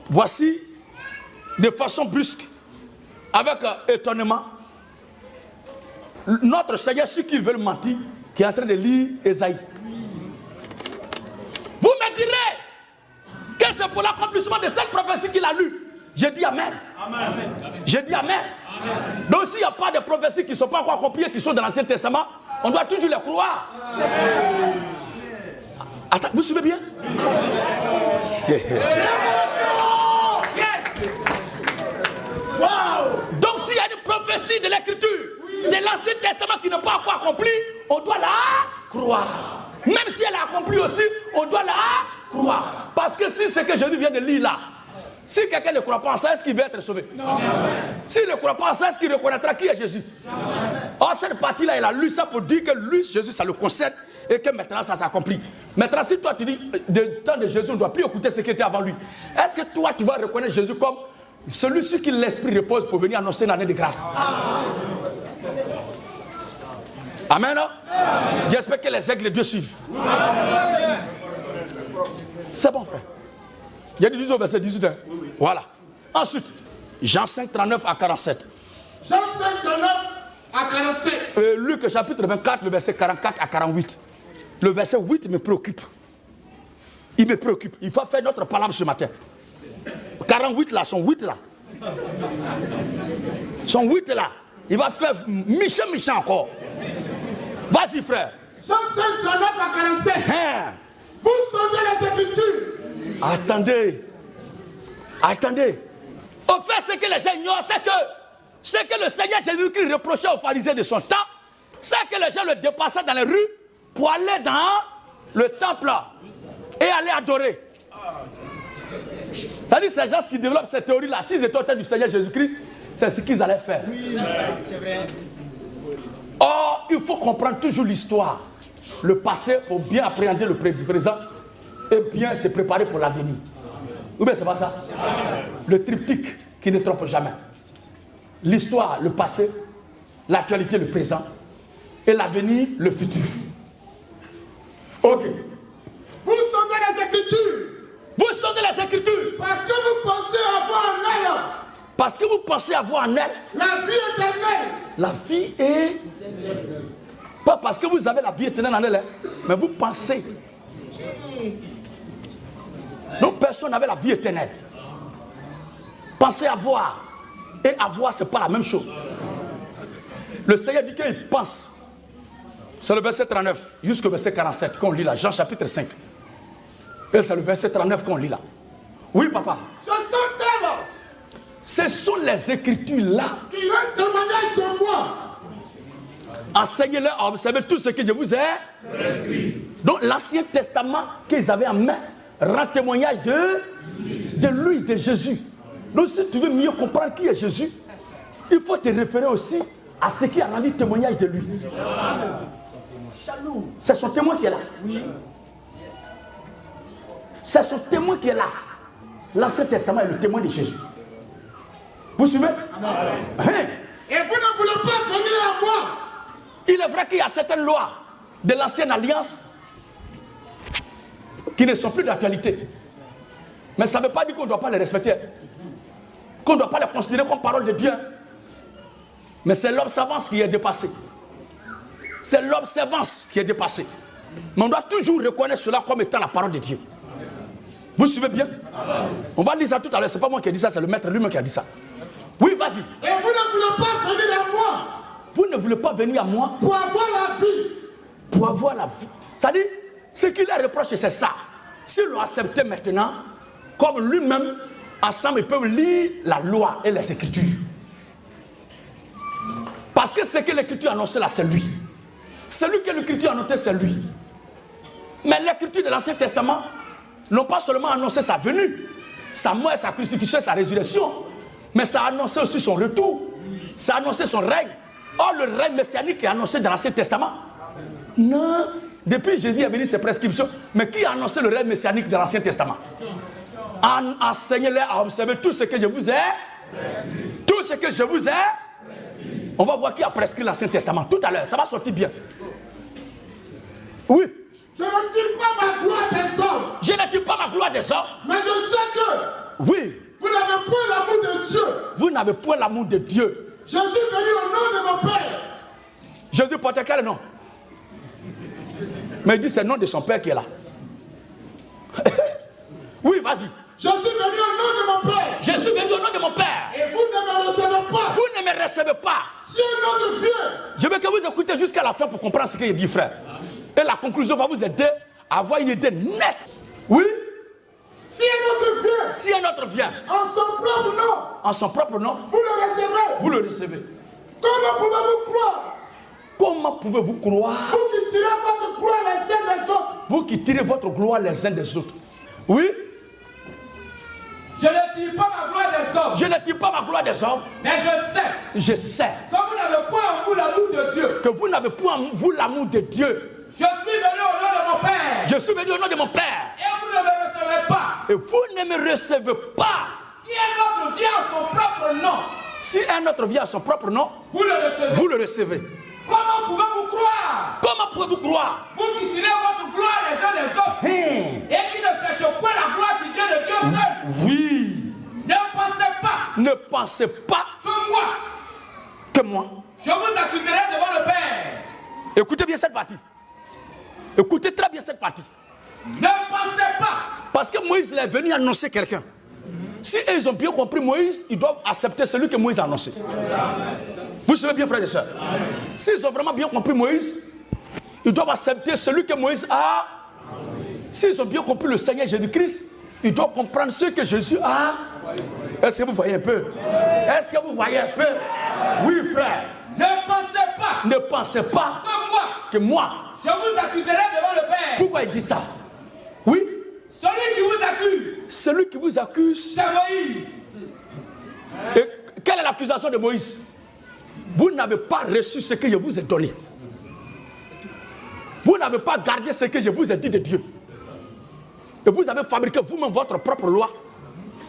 Voici, de façon brusque, avec étonnement, notre Seigneur, ceux qui veulent mentir, qui est en train de lire Ésaïe. Vous me direz que c'est pour l'accomplissement de cette prophétie qu'il a lue. J'ai dit Amen. Amen. J'ai dit Amen. Amen. Donc s'il n'y a pas de prophéties qui ne sont pas encore accomplies, qui sont dans l'Ancien Testament, on doit toujours les croire. Attends, vous suivez bien? Wow. Donc s'il y a une prophétie de l'Écriture, de l'Ancien Testament qui n'est pas encore accomplie, on doit la croire. Même si elle est accomplie aussi, on doit la croire. Parce que si ce que Jésus vient de lire là, si quelqu'un ne croit pas en ça, est-ce qu'il va être sauvé? Non. S'il ne croit pas en ça, est-ce qu'il reconnaîtra qui est Jésus? Or, cette partie-là, il a lu ça pour dire que lui, Jésus, ça le concerne et que maintenant, ça s'accomplit. Maintenant, si toi, tu dis, du temps de Jésus, on ne doit plus écouter ce qui était avant lui, est-ce que toi, tu vas reconnaître Jésus comme celui sur qui l'Esprit repose pour venir annoncer une année de grâce? Amen, non? J'espère que les aigles de Dieu suivent. C'est bon, frère. Il y a 18 au verset 18. Hein? Oui. Voilà. Ensuite, Jean 5, 39 à 47. Jean 5, 39 à 47. Luc chapitre 24, le verset 44 à 48. Le verset 8 me préoccupe. Il me préoccupe. Il faut faire notre parole ce matin. 48 là, son 8 là. Son 8 là. Il va faire méchant encore. Vas-y, frère. Jean 5, 39 à 47. Hein? Vous sondez les Écritures. Attendez. Au fait, ce que les gens ignorent, c'est que ce que le Seigneur Jésus-Christ reprochait aux pharisiens de son temps, c'est que les gens le dépassaient dans les rues pour aller dans le temple et aller adorer. C'est-à-dire ces gens qui développent cette théorie-là, s'ils étaient au temps du Seigneur Jésus-Christ, c'est ce qu'ils allaient faire. Oui, c'est vrai. Or, il faut comprendre toujours l'histoire, le passé pour bien appréhender le présent et bien se préparer pour l'avenir. Ou bien c'est pas ça? Le triptyque qui ne trompe jamais. L'histoire, le passé, l'actualité, le présent et l'avenir, le futur. Ok. Vous sondez les Écritures. Vous sondez les Écritures. Parce que vous pensez avoir en elle. Parce que vous pensez avoir en elle. La vie éternelle. La vie est... Pas parce que vous avez la vie éternelle en elle, hein, mais vous pensez. Donc personne n'avait la vie éternelle. Pensez avoir et avoir, ce n'est pas la même chose. Le Seigneur dit qu'il pense. C'est le verset 39 jusqu'au verset 47 qu'on lit là, Jean chapitre 5. Et c'est le verset 39 qu'on lit là. Oui, papa. Ce sont elles. Ce sont les Écritures là qui rendent témoignage de moi. Enseignez-leur à observer tout ce que je vous ai prescrit. Donc l'Ancien Testament qu'ils avaient en main rend témoignage de lui, de Jésus. Donc si tu veux mieux comprendre qui est Jésus, il faut te référer aussi à ce qui a rendu témoignage de lui. C'est son témoin qui est là. Oui. C'est son témoin qui est là. L'Ancien Testament est le témoin de Jésus. Vous suivez? Hein? Et vous ne voulez pas venir à moi. Il est vrai qu'il y a certaines lois de l'ancienne alliance qui ne sont plus d'actualité. Mais ça ne veut pas dire qu'on ne doit pas les respecter. Qu'on ne doit pas les considérer comme parole de Dieu. Mais c'est l'observance qui est dépassée. C'est l'observance qui est dépassée. Mais on doit toujours reconnaître cela comme étant la parole de Dieu. Vous suivez bien? On va lire ça tout à l'heure. Ce n'est pas moi qui ai dit ça, c'est le maître lui-même qui a dit ça. Oui, vas-y. Et vous ne voulez pas venir à moi. Vous ne voulez pas venir à moi pour avoir la vie. Pour avoir la vie. C'est-à-dire, ce qu'il leur reproche, c'est ça. S'ils l'ont accepté maintenant, comme lui-même, ensemble, ils peuvent lire la loi et les Écritures. Parce que ce que l'Écriture a annoncé là, c'est lui. Celui que l'Écriture a annoncé, c'est lui. Mais l'Écriture de l'Ancien Testament n'ont pas seulement annoncé sa venue, sa mort, sa crucifixion et sa résurrection, Mais ça a annoncé aussi son retour. Ça a annoncé son règne. Or, le règne messianique est annoncé dans l'Ancien Testament. Non. Depuis Jésus a venu ses prescriptions. Mais qui a annoncé le règne messianique dans l'Ancien Testament? Enseignez-les à observer tout ce que je vous ai. Tout ce que je vous ai. On va voir qui a prescrit l'Ancien Testament tout à l'heure. Ça va sortir bien. Oui. Je ne tire pas ma gloire des hommes. Je ne tire pas ma gloire des hommes. Mais je sais que oui. Vous n'avez point l'amour de Dieu. Vous n'avez point l'amour de Dieu. Je suis venu au nom de mon Père. Jésus portait quel nom? Mais il dit c'est le nom de son Père qui est là. Oui, vas-y. Je suis venu au nom de mon Père. Je suis venu au nom de mon Père. Et vous ne me recevez pas. Vous ne me recevez pas. Si un autre vient. Je veux que vous écoutez jusqu'à la fin pour comprendre ce qu'il dit, frère. Et la conclusion va vous aider à avoir une idée nette. Oui. Si un autre vient. Si un autre vient. En son propre nom. En son propre nom. Vous le recevez. Vous le recevez. Comment pouvez-vous croire? Comment pouvez-vous croire? Vous qui tirez votre gloire les uns des autres. Vous qui tirez votre gloire les uns des autres. Oui. Je ne tire pas ma gloire des hommes. Je ne tire pas ma gloire des hommes. Mais je sais. Je sais. Que vous n'avez point en vous l'amour de Dieu. Que vous n'avez point en vous l'amour de Dieu. Je suis venu au nom de mon Père. Je suis venu au nom de mon Père. Et vous ne me recevez pas. Et vous ne me recevez pas. Si un autre vient à son propre nom. Si un autre vient à son propre nom. Vous le recevez. Vous le recevez. Comment pouvez-vous croire? Comment pouvez-vous croire? Vous qui tirez votre gloire les uns des autres. Et qui ne cherchez point la gloire qui vient de Dieu seul. Oui. Ne pensez pas. Ne pensez pas que moi. Que moi. Je vous accuserai devant le Père. Écoutez bien cette partie. Écoutez très bien cette partie. Ne pensez pas. Parce que Moïse est venu annoncer quelqu'un. Si ils ont bien compris Moïse, ils doivent accepter celui que Moïse a annoncé. Vous savez bien, frères et sœurs. S'ils ont vraiment bien compris Moïse, ils doivent accepter celui que Moïse a. S'ils ont bien compris le Seigneur Jésus-Christ, ils doivent comprendre ce que Jésus a. Est-ce que vous voyez un peu? Est-ce que vous voyez un peu? Oui, frère. Ne pensez pas. Ne pensez pas que moi. Je vous accuserai devant le Père. Pourquoi il dit ça? Oui. Celui qui vous accuse. Celui qui vous accuse. C'est Moïse. Et quelle est l'accusation de Moïse? Vous n'avez pas reçu ce que je vous ai donné. Vous n'avez pas gardé ce que je vous ai dit de Dieu. Et vous avez fabriqué vous-même votre propre loi,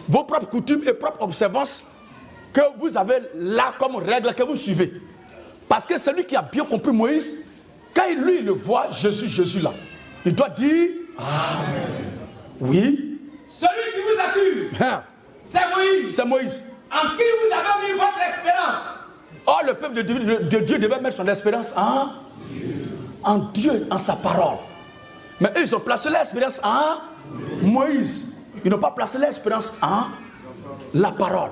vos propres coutumes et propres observances que vous avez là comme règle que vous suivez. Parce que celui qui a bien compris Moïse, quand lui le voit, Jésus là, il doit dire Amen. Oui. Celui qui vous accuse, c'est Moïse. C'est Moïse. En qui vous avez mis votre espérance. Or, le peuple de Dieu devait mettre son espérance en Dieu, en sa parole. Mais eux, ils ont placé l'espérance en Moïse. Ils n'ont pas placé l'espérance en la parole.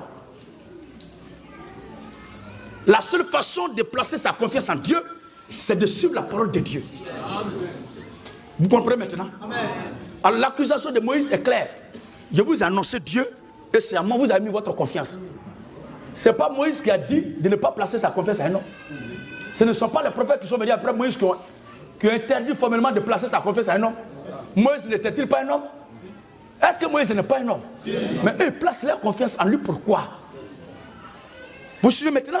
La seule façon de placer sa confiance en Dieu, c'est de suivre la parole de Dieu. Vous comprenez maintenant? Amen. Alors l'accusation de Moïse est claire. Je vous ai annoncé Dieu et c'est à moi que vous avez mis votre confiance. Ce n'est pas Moïse qui a dit de ne pas placer sa confiance à un homme. Ce ne sont pas les prophètes qui sont venus après Moïse qui ont interdit formellement de placer sa confiance à un homme. Moïse n'était-il pas un homme? Est-ce que Moïse n'est pas un homme? Mais eux, ils placent leur confiance en lui. Pourquoi? Vous suivez maintenant?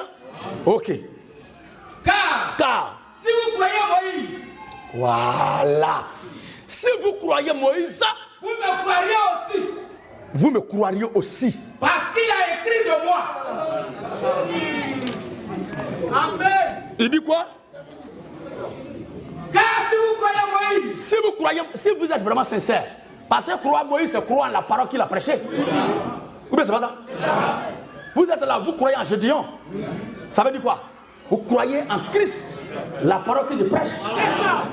Ok. Car si vous croyez Moïse, voilà. Si vous croyez Moïse, vous me croiriez aussi. Vous me croiriez aussi. Parce qu'il a écrit de moi. Amen. Il dit quoi? Car si vous croyez Moïse, si vous êtes vraiment sincère, parce que croire Moïse, c'est croire en la parole qu'il a prêchée. Ou bien c'est pas ça? C'est ça. Vous êtes là, vous croyez en Gédéon. Ça veut dire quoi? Vous croyez en Christ, la parole que je prêche. C'est ça.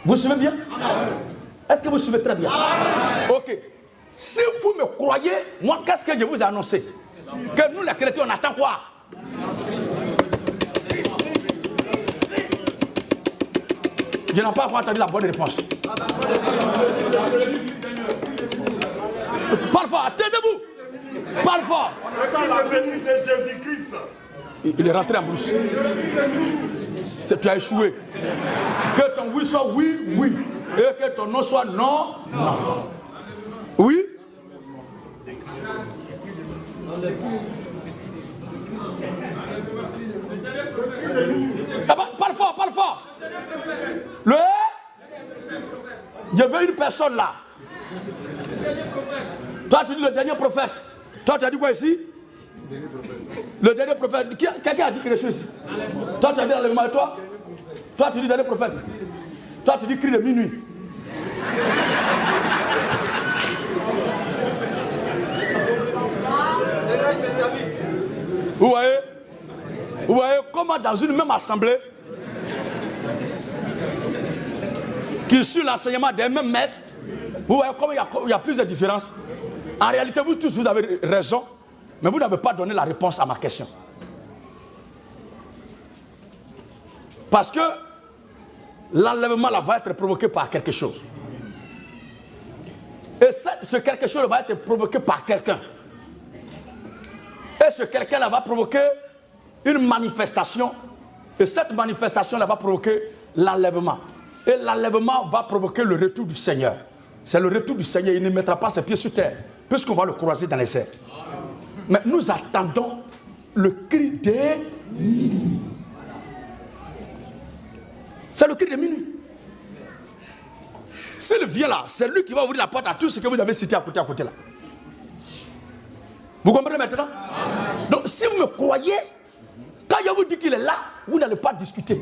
Vous suivez bien? Est-ce que vous suivez très bien? Ok. Si vous me croyez, moi, qu'est-ce que je vous ai annoncé? Que nous, les chrétiens, on attend quoi? Je n'ai pas encore entendu la bonne réponse. Parle fort, taisez-vous. Parle fort. Il est rentré en brousse. Tu as échoué. Que ton oui soit oui, oui. Et que ton non soit non, non. Oui? Il y avait une personne là. Toi, tu dis le dernier prophète. Toi, tu as dit quoi ici? Le dernier prophète. Quelqu'un a dit quelque chose ici? Toi, tu as dit l'enlèvement de toi? Toi, tu dis dernier prophète. Toi, tu dis cri de minuit. Vous voyez comment dans une même assemblée, qui suit l'enseignement des mêmes maîtres, vous voyez comment il y a plusieurs différences. En réalité, vous tous, vous avez raison, mais vous n'avez pas donné la réponse à ma question. Parce que l'enlèvement là va être provoqué par quelque chose. Et ce quelque chose va être provoqué par quelqu'un. Et ce quelqu'un là va provoquer une manifestation. Et cette manifestation là va provoquer l'enlèvement. Et l'enlèvement va provoquer le retour du Seigneur. C'est le retour du Seigneur. Il ne mettra pas ses pieds sur terre, puisqu'on va le croiser dans les airs. Mais nous attendons le cri des minuit. C'est le cri des minuit. S'il vient là, c'est lui qui va ouvrir la porte à tout ce que vous avez cité à côté là. Vous comprenez maintenant? Donc si vous me croyez, quand je vous dis qu'il est là, vous n'allez pas discuter.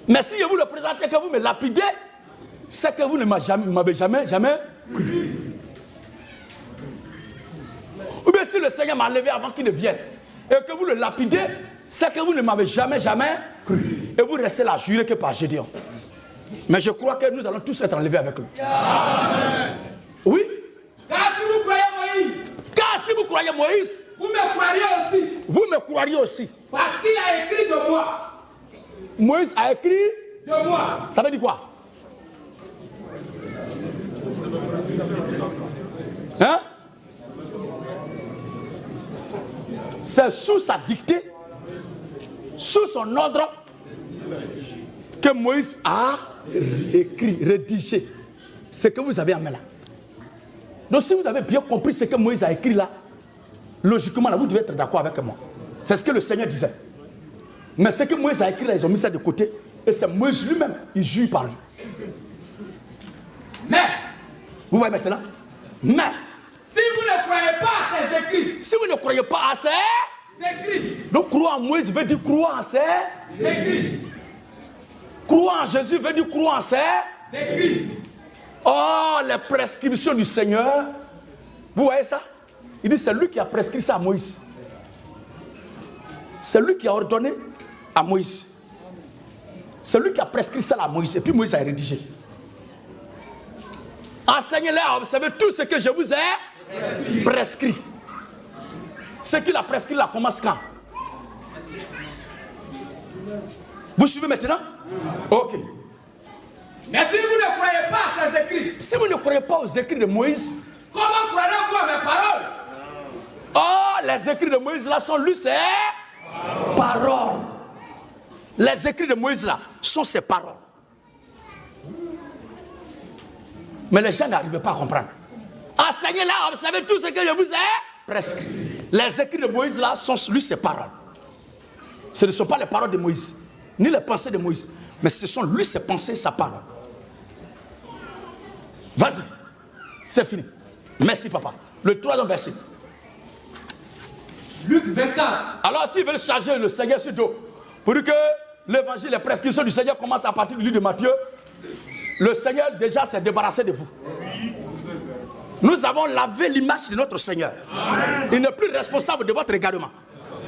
Mais si je vous le présente et que vous me lapidez, c'est que vous ne m'avez jamais cru. Ou bien si le Seigneur m'a enlevé avant qu'il ne vienne et que vous le lapidez, c'est que vous ne m'avez jamais cru. Et vous restez là, juré que par Gédéon. Mais je crois que nous allons tous être enlevés avec lui. Amen. Oui. Car si vous croyez Moïse, vous me croiriez aussi. Parce qu'il a écrit de moi. Moïse a écrit de moi. Ça veut dire quoi? Hein? C'est sous sa dictée, sous son ordre, que Moïse a écrit, rédigé ce que vous avez en main là. Donc si vous avez bien compris ce que Moïse a écrit là, logiquement là, vous devez être d'accord avec moi. C'est ce que le Seigneur disait. Mais ce que Moïse a écrit là, ils ont mis ça de côté. Et c'est Moïse lui-même, il jure par lui. Mais, vous voyez maintenant? Mais, si vous ne croyez pas à ces écrits, si vous ne croyez pas à ces écrits, donc croire en Moïse veut dire croire en ces écrits. Croire en Jésus veut dire croire en ces écrits. Oh, les prescriptions du Seigneur. Vous voyez ça? Il dit c'est lui qui a prescrit ça à Moïse. C'est lui qui a ordonné à Moïse. C'est lui qui a prescrit ça à Moïse. Et puis Moïse a rédigé. Enseignez-les à observer tout ce que je vous ai prescrit. Ce qu'il a prescrit là commence quand? Vous suivez maintenant? Ok. Mais si vous ne croyez pas à ces écrits, si vous ne croyez pas aux écrits de Moïse, comment croirez-vous à mes paroles? Oh, les écrits de Moïse là sont lui, c'est paroles. Les écrits de Moïse là sont ses paroles. Mais les gens n'arrivent pas à comprendre. Enseignez là, observez tout ce que je vous ai prescrit. Les écrits de Moïse là sont lui ses paroles. Ce ne sont pas les paroles de Moïse, ni les pensées de Moïse, mais ce sont lui ses pensées, sa parole. Vas-y, c'est fini. Merci papa. Le troisième verset. Luc 24. Alors s'ils veulent charger le Seigneur sur dos, pour que l'évangile, les prescriptions du Seigneur commencent à partir du livre de Matthieu, le Seigneur déjà s'est débarrassé de vous. Nous avons lavé l'image de notre Seigneur. Il n'est plus responsable de votre égarement.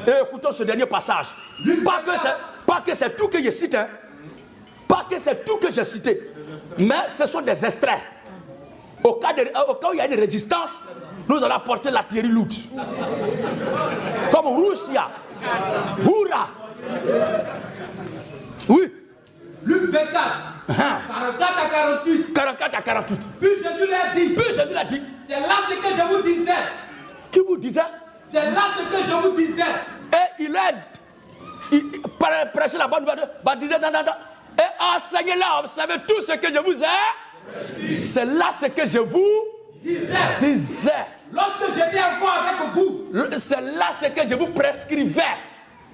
Et écoutons ce dernier passage. Pas que c'est tout que je cite, hein. Pas que c'est tout que j'ai cité, mais ce sont des extraits. Au cas où il y a une résistance, nous allons apporter l'artillerie lourde. Comme Russia, Hurrah. Oui. Luc 24, 44 à 48. 44 à 48. Puis Jésus l'a dit. C'est là ce que je vous disais. Qui vous disait? C'est là ce que je vous disais. Et il prêchait la bonne nouvelle. Il disait, et enseignez-là, observez tout ce que je vous ai. C'est là ce que je vous disais. Lorsque j'étais encore avec vous. C'est là ce que je vous prescrivais.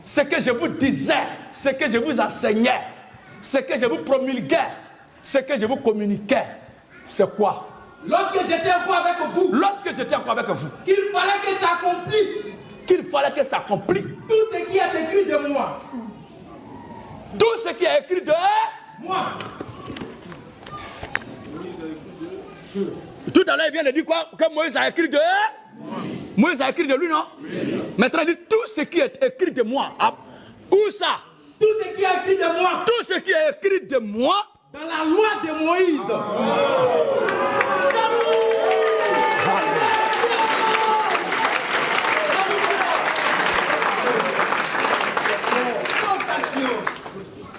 Ce que je vous disais. Ce que je vous enseignais. Ce que je vous promulguais. ce que je vous communiquais, c'est quoi? Lorsque j'étais encore avec vous. Lorsque j'étais encore avec vous. Qu'il fallait que ça accomplisse. Qu'il fallait que ça accomplisse. Tout ce qui est écrit de moi. Tout ce qui est écrit de moi. Tout à l'heure, il vient de dire quoi? Que Moïse a écrit de moi. Moïse a écrit de lui, non? Oui. Maintenant, il dit tout ce qui est écrit de moi. Ah, où ça? Tout ce qui est écrit de moi. Tout ce qui est écrit de moi. Dans la loi de Moïse.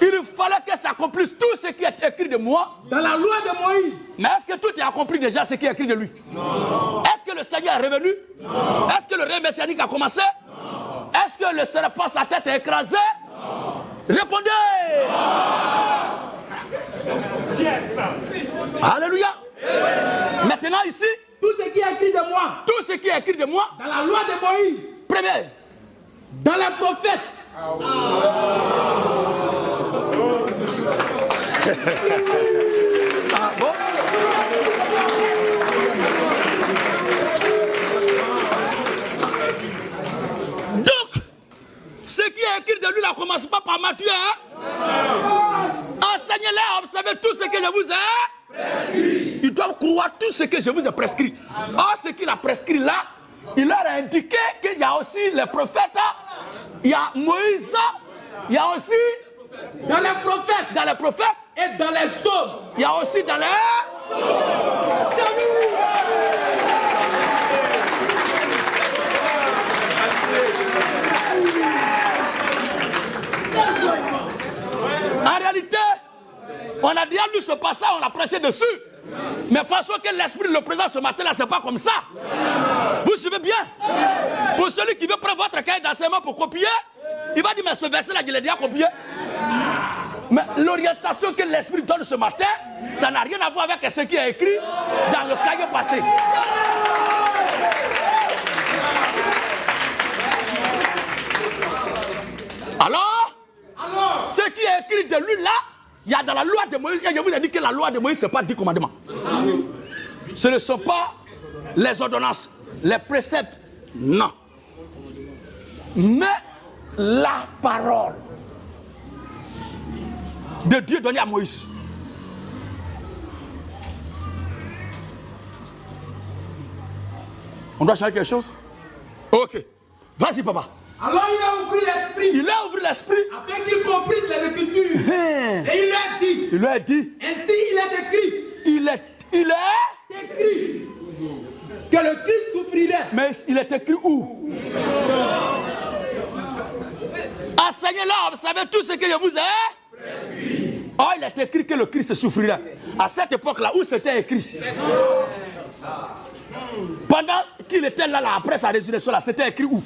Il fallait que ça accomplisse tout ce qui est écrit de moi. Dans la loi de Moïse. Mais est-ce que tout est accompli déjà ce qui est écrit de lui? Non. Est-ce que le Seigneur est revenu? Non. Est-ce que le règne messianique a commencé? Non. Est-ce que le serpent, sa tête est écrasée? Non. Répondez! Yes. Alléluia. Maintenant ici, tout ce qui est écrit de moi. Tout ce qui est écrit de moi. Dans la loi de Moïse. Premier. Dans les prophètes. Ah bon? Donc, ce qui est écrit de lui ne commence pas par Matthieu. Hein? Enseignez-les, observez tout ce que je vous ai prescrit. Ils doivent croire tout ce que je vous ai prescrit. Or, ce qu'il a prescrit là, il leur a indiqué qu'il y a aussi les prophètes, il y a Moïse, il y a aussi dans les prophètes et dans les psaumes. Il y a aussi dans les En réalité, on a déjà lu ce passage, on a prêché dessus. Mais façon que l'esprit le présente ce matin là, c'est pas comme ça. Vous suivez bien? Pour celui qui veut prendre votre cahier d'enseignement pour copier, il va dire mais ce verset là, je l'ai déjà copié. Mais l'orientation que l'esprit donne ce matin, ça n'a rien à voir avec ce qui est écrit dans le cahier passé. Alors, ce qui est écrit de lui là, il y a dans la loi de Moïse, et je vous ai dit que la loi de Moïse, ce n'est pas 10 commandements. Ce ne sont pas les ordonnances, les préceptes, non. Mais la parole de Dieu donnée à Moïse. On doit changer quelque chose? Ok. Vas-y, papa. Alors il a ouvert l'esprit. Il a ouvert l'esprit. Afin qu'il comprenne les Écritures. Et il lui a dit. Il lui a dit. Ainsi il est écrit. Il est écrit. Que le Christ souffrirait. Mais il est écrit où? Enseignez-là, observez tout ce que je vous ai prescrit. Oh, il est écrit que le Christ souffrirait. À cette époque-là, où c'était écrit? Pendant qu'il était là, après sa résurrection, là, c'était écrit où?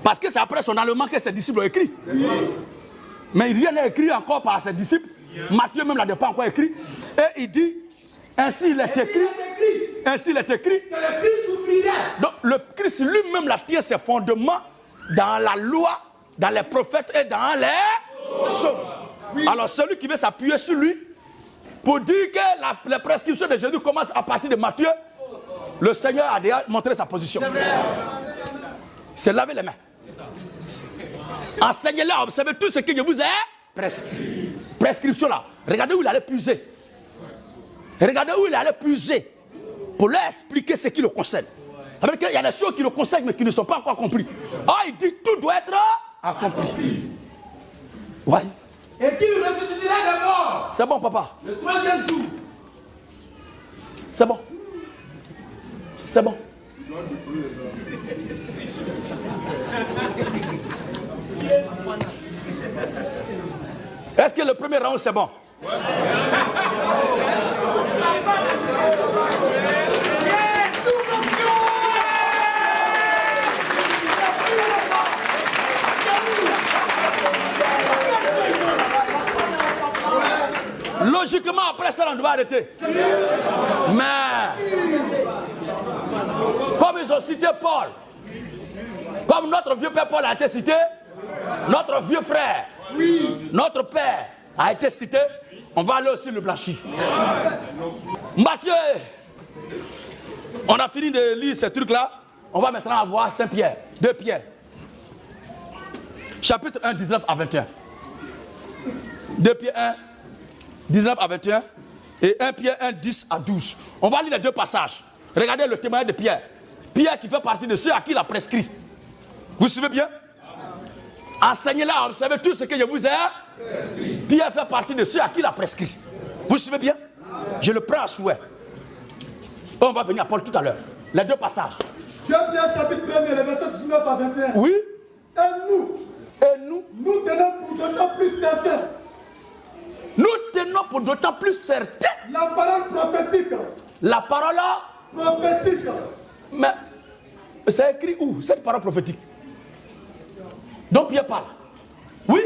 Parce que c'est après son enlèvement que ses disciples ont écrit. Mais rien n'est écrit encore par ses disciples. Matthieu même l'a pas encore écrit. Et il dit, ainsi il est écrit. Ainsi il est écrit. Que le Christ souffrirait. Donc le Christ lui-même la tient ses fondements dans la loi, dans les prophètes et dans les psaumes. Oui. Alors celui qui veut s'appuyer sur lui, pour dire que la prescription de Jésus commence à partir de Matthieu, le Seigneur a déjà montré sa position. C'est laver les mains. Enseignez-leur, observez tout ce que je vous ai prescrit. Prescription là. Regardez où il allait puiser. Regardez où il allait puiser pour leur expliquer ce qui le concerne. Il y a des choses qui le concernent mais qui ne sont pas encore comprises. Oh, il dit que tout doit être accompli. Ouais. Et qu'il ressuscitera de mort. C'est bon, papa. Le 3e jour. C'est bon. C'est bon. Est-ce que le premier round c'est bon? Logiquement, après ça, on doit arrêter. Mais, comme ils ont cité Paul, comme notre vieux père Paul a été cité, notre vieux frère, notre père a été cité, On va aller aussi le blanchir. Matthieu, on a fini de lire ces trucs-là. On va maintenant avoir Saint Pierre, 2 Pierre. Chapitre 1, 19 à 21. 2 Pierre 1, 19 à 21. Et 1 Pierre 1, 10 à 12. On va lire les 2 passages. Regardez le témoignage de Pierre. Pierre qui fait partie de ceux à qui il a prescrit. Vous suivez bien? Enseignez-la, observez tout ce que je vous ai prescrit. Pierre fait partie de ceux à qui il a prescrit. Vous suivez bien? Je le prends à souhait. On va venir à Paul tout à l'heure. Les 2 passages. 2 Pierre chapitre 1, le verset 19 à 21. Oui. Et nous tenons pour d'autant plus certain. Nous tenons pour d'autant plus certain. La parole prophétique. La parole prophétique. Mais c'est écrit où, cette parole prophétique? Donc Pierre parle. Oui.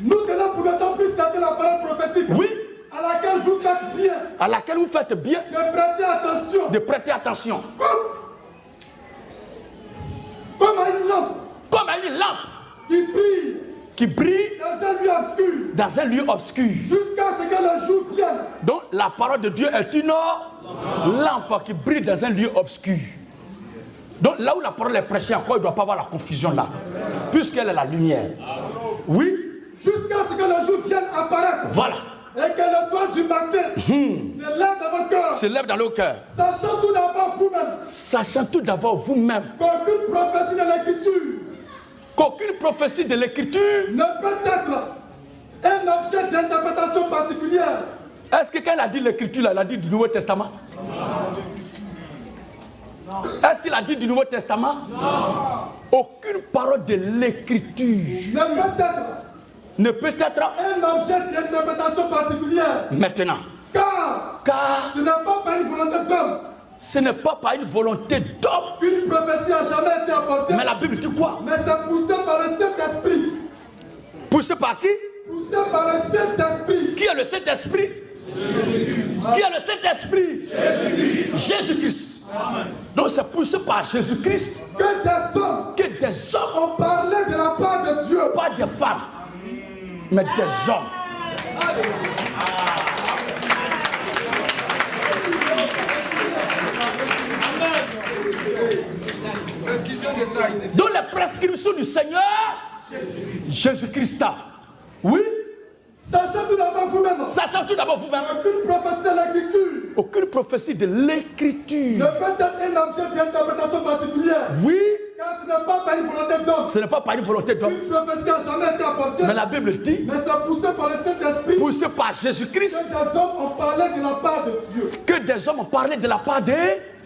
Nous tenons pour d'autant plus certain la parole prophétique. Oui. À laquelle vous faites bien. À laquelle vous faites bien. De prêter attention. De prêter attention. Comme à une lampe. Comme à une lampe. Qui brille. Dans un lieu obscur. Dans un lieu obscur. Jusqu'à ce que le jour vienne. Donc la parole de Dieu est une lampe qui brille dans un lieu obscur. Donc là où la parole est prêchée encore, il ne doit pas avoir la confusion là. Puisqu'elle est la lumière. Oui. Jusqu'à ce que le jour vienne apparaître. Voilà. Et que l'étoile du matin se lève dans vos cœurs. Se lève dans nos cœurs. Sachant tout d'abord vous-même. Sachant tout d'abord vous-même. Qu'aucune prophétie de l'écriture. Qu'aucune prophétie de l'écriture ne peut être un objet d'interprétation particulière. Est-ce que quand elle a dit l'écriture, elle a dit du Nouveau Testament? Non. Est-ce qu'il a dit du Nouveau Testament? Non. Aucune parole de l'écriture ne peut être un objet d'interprétation particulière. Maintenant. Car ce n'est pas par une volonté d'homme. Ce n'est pas par une volonté d'homme. Une prophétie n'a jamais été apportée. Mais la Bible dit quoi? Mais c'est poussé par le Saint-Esprit. Poussé par qui? Poussé par le Saint-Esprit. Qui est le Saint-Esprit? Qui est le Saint-Esprit? Jésus-Christ. Donc c'est poussé par Jésus-Christ que des hommes ont parlé de la part de Dieu. Pas des femmes, mais des hommes. Dans les prescriptions du Seigneur Jésus-Christ. Oui. Sachant tout d'abord vous-même. Sachant tout d'abord vous-même. Aucune prophétie de l'écriture. Aucune prophétie de l'écriture ne peut être un objet d'interprétation particulière. Oui. Car ce n'est pas par une volonté d'homme. Ce n'est pas par une volonté d'homme. Une prophétie n'a jamais été apportée. Mais la Bible dit. Mais c'est poussé par le Saint-Esprit. Poussé par Jésus-Christ. Que des hommes ont parlé de la part de Dieu. Que des hommes ont parlé de la part de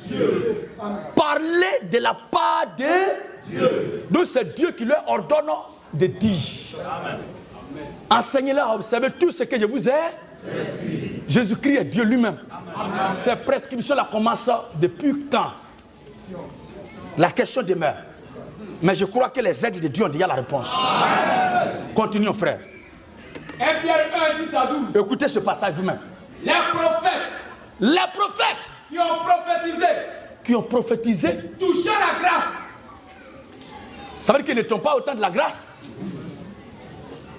Dieu. Parler de la part de Dieu. Donc c'est Dieu qui leur ordonne de dire. Amen. Enseignez-leur à observer tout ce que je vous ai. Jésus-Christ est Dieu lui-même. Ces prescriptions-là commencent depuis quand? La question demeure. Mais je crois que les aigles de Dieu ont déjà la réponse. Continuons, frère. 1 Pierre 1, 10 à 12. Écoutez ce passage vous-même. Les prophètes qui ont prophétisé touchaient la grâce. Ça veut dire qu'ils n'étaient pas autant de la grâce.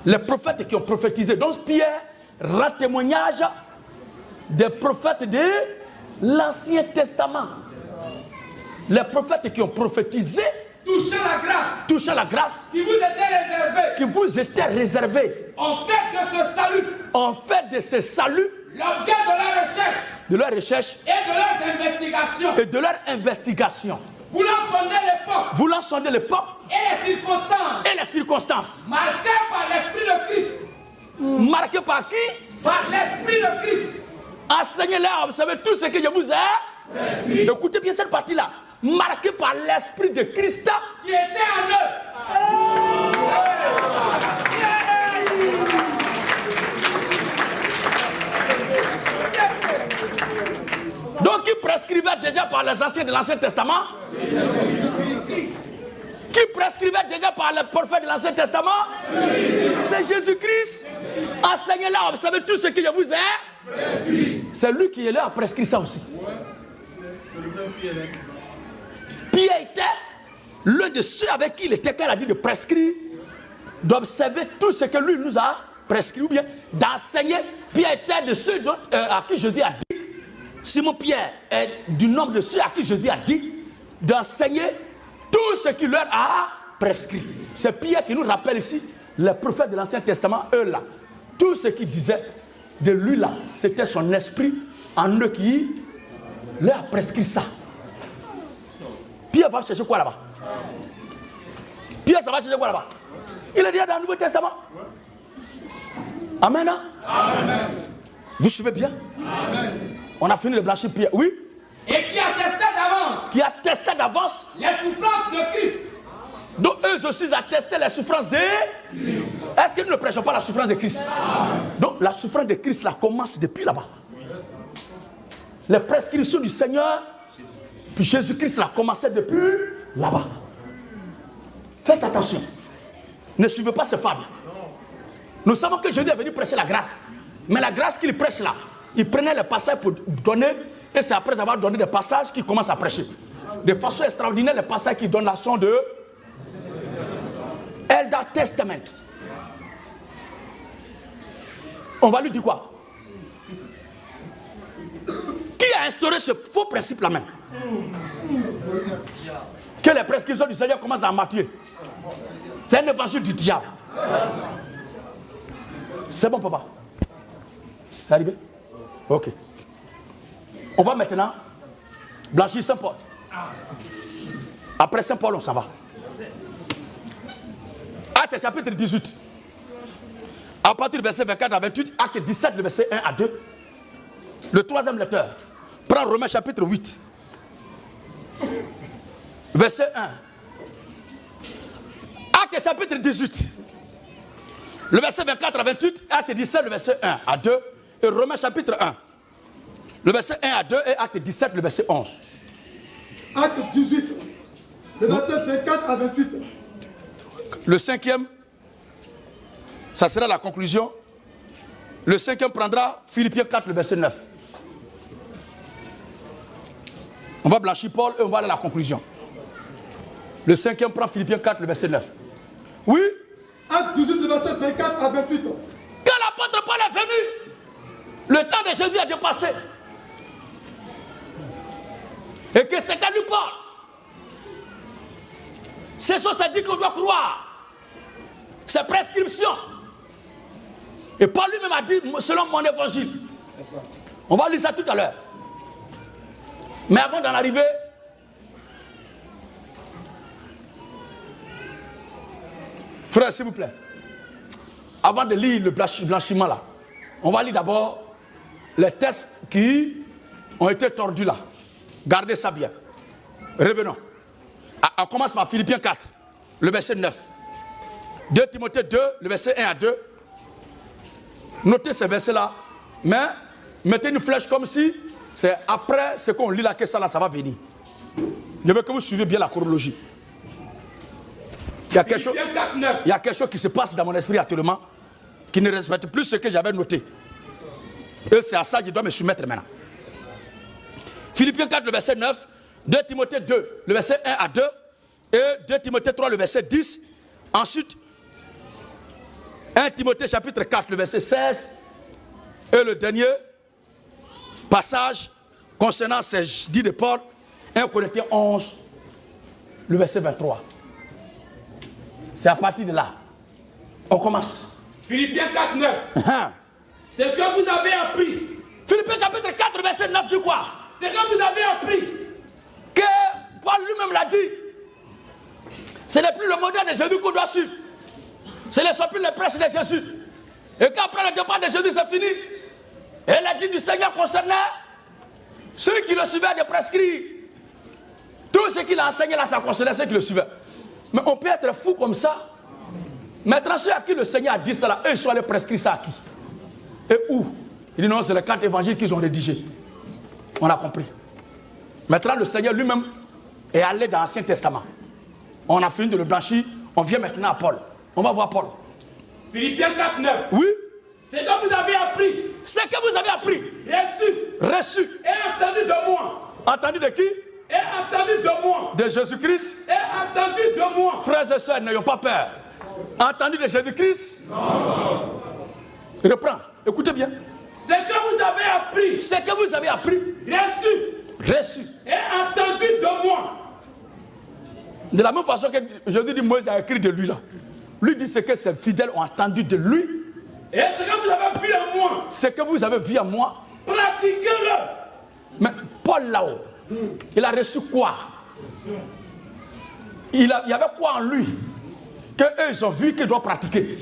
Les prophètes qui ont prophétisé. Donc Pierre rend témoignage des prophètes de l'Ancien Testament. Les prophètes qui ont prophétisé touchaient la grâce qui vous était réservée. En fait de ce salut, l'objet de leur recherche et de leurs investigations. Voulant sonder l'époque et les circonstances marquées par l'Esprit de Christ. Marquées par qui? Par l'Esprit de Christ. Enseignez-leur, vous savez tout ce que je vous ai. Écoutez bien cette partie-là. Marquée par l'Esprit de Christ qui était en eux. Donc qui prescrivait déjà par les anciens de l'Ancien Testament? Qui prescrivait déjà par les prophètes de l'Ancien Testament? C'est Jésus-Christ. Enseignez-leur, vous savez tout ce que je vous ai. C'est lui qui est là à prescrire ça aussi. Pierre était l'un de ceux avec qui il était quand il a dit de prescrire, d'observer tout ce que lui nous a prescrit, ou bien d'enseigner. Pierre était de ceux à qui Jésus a dit, Simon Pierre est du nombre de ceux à qui Jésus a dit d'enseigner tout ce qu'il leur a prescrit. C'est Pierre qui nous rappelle ici, les prophètes de l'Ancien Testament, eux là, tout ce qu'ils disaient de lui là, c'était son esprit en eux qui leur a prescrit ça. Pierre va chercher quoi là-bas? Pierre, ça va chercher quoi là-bas? Il est déjà dans le Nouveau Testament. Amen. Amen. Vous suivez bien? Amen. On a fini de blanchir Pierre. Oui? Et qui attestait d'avance. Qui attestait d'avance les souffrances de Christ. Donc eux aussi attestaient les souffrances de Christ. Est-ce que nous ne prêchons pas la souffrance de Christ? Amen. Donc la souffrance de Christ là commence depuis là-bas. Les prescriptions du Seigneur, puis Jésus-Christ là commençait depuis là-bas. Faites attention. Ne suivez pas ces fables. Nous savons que Jésus est venu prêcher la grâce. Mais la grâce qu'il prêche là, il prenait les passages pour donner, et c'est après avoir donné des passages qu'il commence à prêcher. De façon extraordinaire, les passages qui donnent la son de Elder Testament. On va lui dire quoi? Qui a instauré ce faux principe là même? Que les prescriptions du Seigneur commencent à Matthieu. C'est un évangile du diable. C'est bon, papa? C'est arrivé? Ok. On va maintenant blanchir Saint-Paul. Après Saint-Paul, on s'en va. Acte chapitre 18. À partir du verset 24 à 28, acte 17, le verset 1 à 2. Le troisième lecteur prend Romains chapitre 8. Verset 1. Acte chapitre 18. Le verset 24 à 28, acte 17, le verset 1 à 2. Et Romains chapitre 1. Le verset 1 à 2 et acte 17, le verset 11. Acte 18. Le verset 24 à 28. Le cinquième, ça sera la conclusion. Le cinquième prendra Philippiens 4, le verset 9. On va blanchir Paul et on va aller à la conclusion. Le cinquième prend Philippiens 4, le verset 9. Oui? Acte 18, le verset 24 à 28. Quand l'apôtre Paul est venu, le temps de Jésus a dépassé. Et que c'est à lui Paul. C'est ça, ça dit qu'on doit croire. C'est prescription. Et Paul lui-même a dit, selon mon évangile. On va lire ça tout à l'heure. Mais avant d'en arriver, frère, s'il vous plaît, avant de lire le blanchiment là, on va lire d'abord les textes qui ont été tordus là. Gardez ça bien. Revenons. On commence par Philippiens 4, le verset 9. 2 Timothée 2, le verset 1 à 2. Notez ces versets-là, mais mettez une flèche comme si c'est après ce qu'on lit là que ça va venir. Je veux que vous suivez bien la chronologie. Il y a quelque chose qui se passe dans mon esprit actuellement qui ne respecte plus ce que j'avais noté. Et c'est à ça que je dois me soumettre maintenant. Philippiens 4, le verset 9, 2 Timothée 2, le verset 1 à 2, et 2 Timothée 3, le verset 10. Ensuite, 1 Timothée chapitre 4, le verset 16, et le dernier passage concernant ces dits de Paul, 1 Corinthiens 11, le verset 23. C'est à partir de là. On commence. Philippiens 4, 9. Ce que vous avez appris. Philippiens chapitre 4, verset 9 dit quoi? Ce que vous avez appris. Que Paul lui-même l'a dit. Ce n'est plus le modèle de Jésus qu'on doit suivre. Ce ne sont plus les prêches de Jésus. Et qu'après le départ de Jésus, c'est fini. Et la dit du Seigneur concernait ceux qui le suivaient de prescrire. Tout ce qu'il a enseigné là, ça concernait ceux qui le suivaient. Mais on peut être fou comme ça. Maintenant, ceux à qui le Seigneur a dit ça là, eux, ils sont allés prescrire ça à qui? Et où? Il dit non, c'est les 4 évangiles qu'ils ont rédigés. On a compris. Maintenant, le Seigneur lui-même est allé dans l'Ancien Testament. On a fini de le blanchir. On vient maintenant à Paul. On va voir Paul. Philippiens 4, 9. Oui. Ce que vous avez appris. Ce que vous avez appris. Reçu. Et entendu de moi. Entendu de qui? Et entendu de moi. De Jésus-Christ. Et entendu de moi. Frères et sœurs, n'ayons pas peur. Entendu de Jésus-Christ? Non. Reprends. Écoutez bien. Ce que vous avez appris. Ce que vous avez appris. Reçu. Et entendu de moi. De la même façon que Jésus dit, Moïse a écrit de lui là. Lui dit ce que ses fidèles ont entendu de lui. Et ce que vous avez vu en moi. Ce que vous avez vu en moi. Pratiquez-le. Mais Paul là-haut, il a reçu quoi? Il y avait quoi en lui qu'eux ils ont vu qu'il doit pratiquer?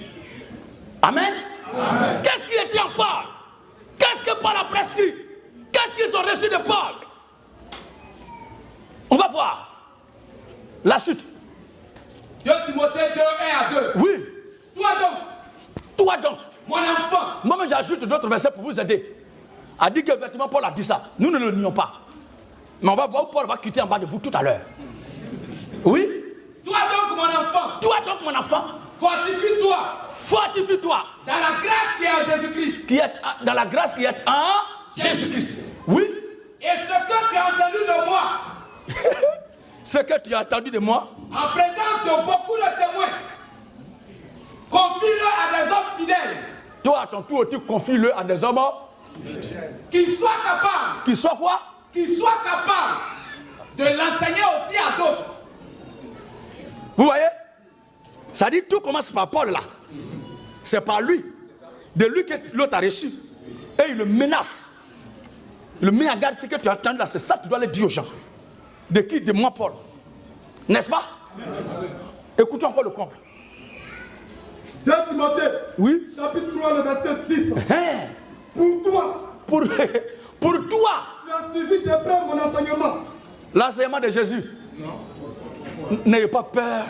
Amen. Amen. Qu'est-ce qui était en Paul? Qu'est-ce que Paul a prescrit? Qu'est-ce qu'ils ont reçu de Paul? On va voir la suite. 2 Timothée 2, 1 à 2. Oui. Toi donc, mon enfant. Moi-même j'ajoute d'autres versets pour vous aider. A dit qu'effectivement Paul a dit ça. Nous ne le nions pas. Mais on va voir où Paul va quitter en bas de vous tout à l'heure. Oui. Toi donc mon enfant. Fortifie-toi. Fortifie-toi. Dans la grâce qui est en Jésus-Christ. Dans la grâce qui est en Jésus-Christ. Oui. Et ce que tu as entendu de moi. Ce que tu as entendu de moi. En présence de beaucoup de témoins. Confie-le à des hommes fidèles. Toi à ton tour, tu confies-le à des hommes fidèles. Qu'ils soient capables. Qu'ils soient quoi? Qu'ils soient capables de l'enseigner aussi à d'autres. Vous voyez? Ça dit tout commence par Paul là. C'est par lui. De lui que l'autre a reçu. Et il le menace. Il le met en garde. Ce que tu entends là, c'est ça que tu dois le dire aux gens. De qui? De moi, Paul. N'est-ce pas? Écoutons encore le comble. 2 Timothée. Oui. Chapitre 3, le verset 10. Pour toi. Pour toi. Tu as suivi de près mon enseignement. L'enseignement de Jésus. Non. N'ayez pas peur.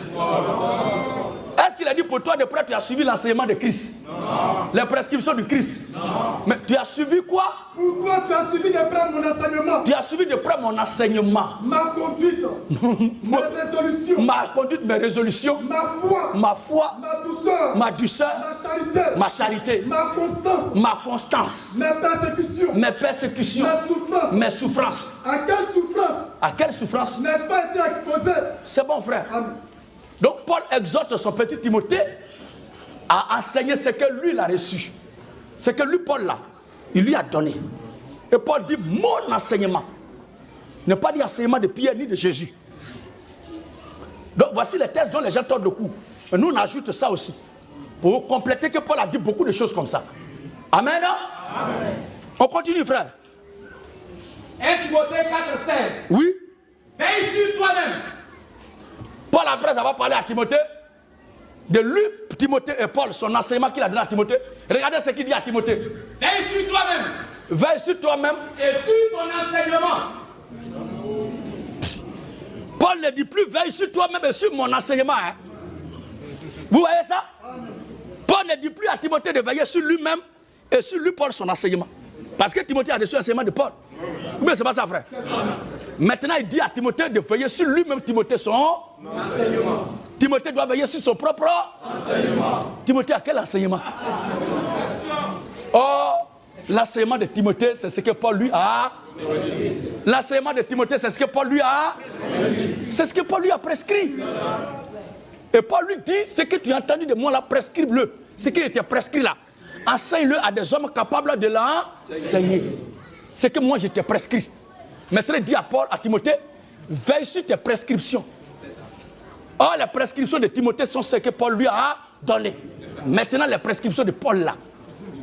Est-ce qu'il a dit pour toi de près tu as suivi l'enseignement de Christ? Non. Les prescriptions de Christ? Non. Mais tu as suivi quoi? Pour toi tu as suivi de près mon enseignement. Tu as suivi de près mon enseignement. Ma conduite. Mes résolutions. Ma conduite, mes résolutions. Ma foi. Ma douceur. Ma douceur. Ma charité. Ma constance. Mes persécutions. Mes souffrances. À quelle souffrance? À quelle souffrance? N'ai-je pas été exposé? C'est bon, frère. Amen. Donc Paul exhorte son petit Timothée à enseigner ce que lui il a reçu. Ce que lui, Paul là, il lui a donné. Et Paul dit, mon enseignement. Ne pas dire enseignement de Pierre ni de Jésus. Donc voici les textes dont les gens tordent le cou. Et nous on ajoute ça aussi. Pour compléter que Paul a dit beaucoup de choses comme ça. Amen. Amen. On continue, frère. 1 Timothée 4, 16. Oui. Veille sur toi-même. Paul après avoir parlé à Timothée, de lui, Timothée et Paul, son enseignement qu'il a donné à Timothée. Regardez ce qu'il dit à Timothée. Veille sur toi-même. Veille sur toi-même. Et sur ton enseignement. Paul ne dit plus veille sur toi-même et sur mon enseignement. Hein. Vous voyez ça? Paul ne dit plus à Timothée de veiller sur lui-même et sur lui, Paul, son enseignement. Parce que Timothée a reçu l'enseignement de Paul. Mais c'est pas ça, frère. Maintenant, il dit à Timothée de veiller sur lui-même, Timothée, son enseignement. Timothée doit veiller sur son propre enseignement. Timothée a quel enseignement? Oh, l'enseignement de Timothée, c'est ce que Paul lui a. L'enseignement de Timothée, c'est ce que Paul lui a. C'est ce que Paul lui a prescrit. Et Paul lui dit, ce que tu as entendu de moi là, prescribe-le. Ce qui était prescrit là, enseigne-le à des hommes capables de l'enseigner. Ce que moi je t'ai prescrit. Maintenant, il dit à Paul, à Timothée, veille sur tes prescriptions. Or, les prescriptions de Timothée sont ce que Paul lui a donné. Maintenant, les prescriptions de Paul là,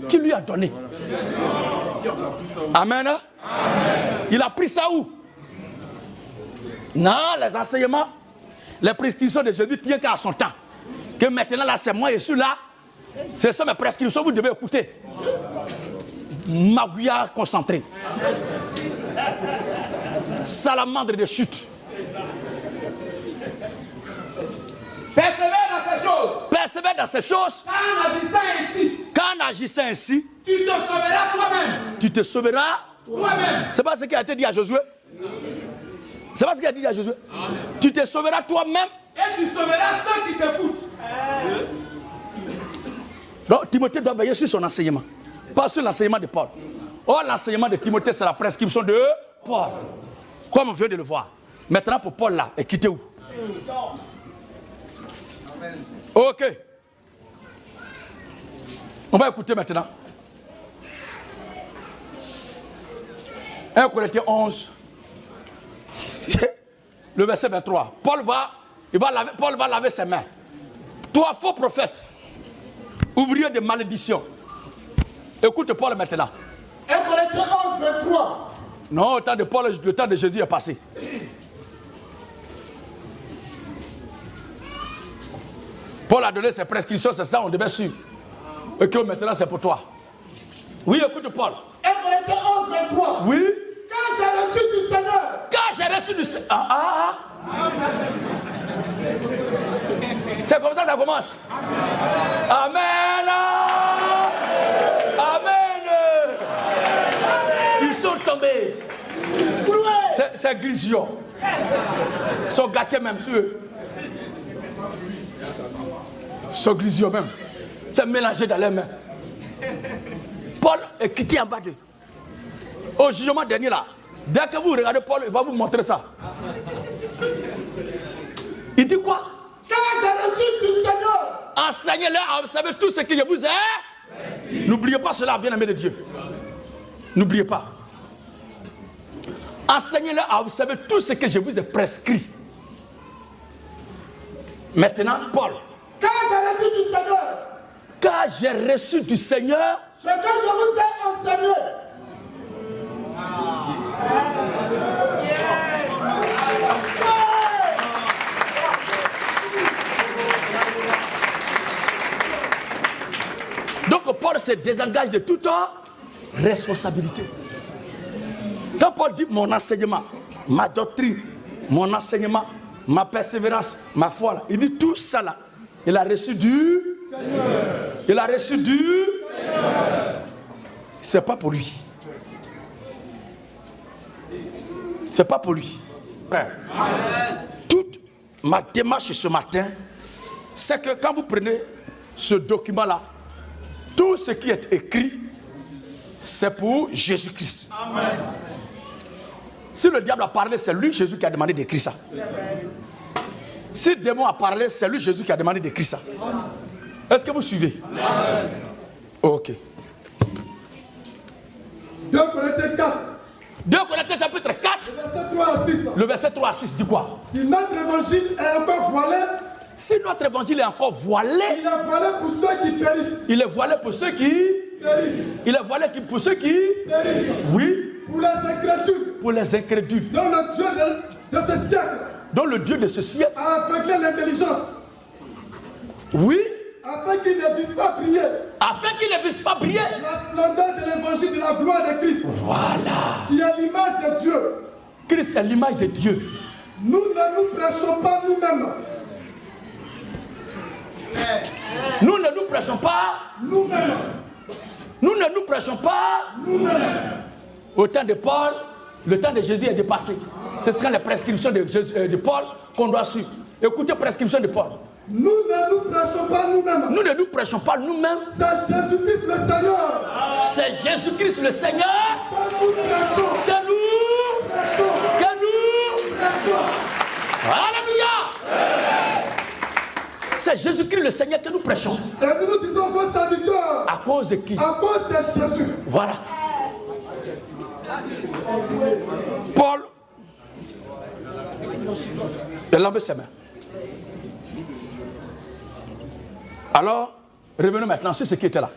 qui lui a donné. Amen. Amen. Il a pris ça où? Non, les enseignements, les prescriptions de Jésus tiennent qu'à son temps. Que maintenant, là, c'est moi et celui-là. C'est ça mes prescriptions, vous devez écouter. Magouillard concentré. Salamandre de chute. Persévère dans ces choses. Persévère dans ces choses. Qu'en agissant ainsi, tu te sauveras toi-même. Tu te sauveras toi-même. C'est pas ce qui a été dit à Josué. C'est pas ce qui a été dit à Josué. Tu te sauveras toi-même. Et tu sauveras ceux qui t'écoutent. Donc Timothée doit veiller sur son enseignement. Pas sur l'enseignement de Paul. Or, l'enseignement de Timothée, c'est la prescription de Paul. Comme on vient de le voir. Maintenant, pour Paul là, et quitter où? Ok. On va écouter maintenant. 1 Corinthiens 11, le verset 23. Paul va laver ses mains. Toi, faux prophète, ouvrier de malédiction. Écoute Paul maintenant. 1 Corinthiens 11, 23. Non, le temps de Paul, le temps de Jésus est passé. Paul a donné ses prescriptions, c'est ça, on devait suivre. Et que maintenant c'est pour toi. Oui, écoute Paul. 1 Corinthiens 11, 23. Oui. Quand j'ai reçu du Seigneur. Quand j'ai reçu du Seigneur. C'est comme ça commence. Amen. Amen. Ils sont tombés. C'est glisio. Ils sont gâtés même sur eux. Ils glisio même. C'est mélangé dans les mains. Paul est quitté en bas d'eux. Au jugement dernier là, dès que vous regardez Paul, il va vous montrer ça. Il dit quoi? Quand j'ai reçu du Seigneur. Enseignez-leur à observer tout ce que je vous ai. N'oubliez pas cela, bien-aimé de Dieu. N'oubliez pas. Enseignez-leur à observer tout ce que je vous ai prescrit. Maintenant, Paul. Quand j'ai reçu du Seigneur. Quand j'ai reçu du Seigneur. Ce que je vous ai enseigné. Donc Paul se désengage de toute responsabilité. Quand Paul dit mon enseignement, ma doctrine, mon enseignement, ma persévérance, ma foi, là, il dit tout ça là, il a reçu du Seigneur. Il a reçu du Seigneur. C'est pas pour lui. C'est pas pour lui. Frère, toute ma démarche ce matin, c'est que quand vous prenez ce document-là, tout ce qui est écrit, c'est pour Jésus-Christ. Si le diable a parlé, c'est lui, Jésus, qui a demandé d'écrire ça. Si le démon a parlé, c'est lui, Jésus, qui a demandé d'écrire ça. Est-ce que vous suivez? Ok. 2 Corinthiens 4. 2 Corinthiens chapitre 4. Verset 3 à 6. Le verset 3 à 6 dit quoi? Si notre évangile est encore voilé. Si notre évangile est encore voilé. Il est voilé pour ceux qui périssent. Il est voilé pour ceux qui périssent. Il est voilé pour ceux qui périssent. Oui. Pour les incrédules. Pour les incrédules. Dont le Dieu de ce siècle. Dont le Dieu de ce siècle a aveuglé l'intelligence. Oui. Afin qu'ils ne puissent pas briller. Afin qu'ils ne puissent pas briller. La splendeur de l'évangile de la gloire de Christ. Voilà. Qui est l'image de Dieu. Christ est l'image de Dieu. Nous ne nous prêchons pas nous-mêmes. Nous ne nous prêchons pas nous-mêmes. Nous ne nous prêchons pas nous-mêmes. Au temps de Paul, le temps de Jésus est dépassé. Ce sera les prescriptions de Paul qu'on doit suivre. Écoutez les prescriptions de Paul. Nous ne nous prêchons pas nous-mêmes. Nous ne nous prêchons pas nous-mêmes. C'est Jésus-Christ le Seigneur. C'est Jésus-Christ le Seigneur que nous prêchons. Alléluia. C'est Jésus-Christ le Seigneur que nous prêchons. Et nous nous disons vos serviteurs. À cause de qui? À cause de Jésus. Voilà. Paul, il a lavé ses mains. Alors, revenons maintenant sur ce qui était là.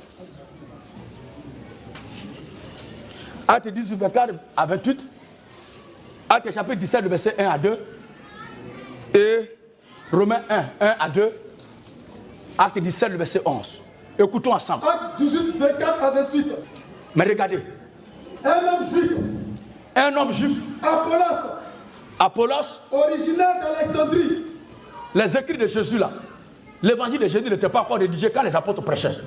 Acte 18, 24 à 28. Acte chapitre 17, verset 1 à 2. Et Romains 1, 1 à 2. Acte 17, verset 11. Écoutons ensemble. Acte 18, 24 à 28. Mais regardez. Un homme juif. Apollos. Originaire d'Alexandrie. Les écrits de Jésus là. L'évangile de Jésus n'était pas encore rédigé quand les apôtres prêchaient.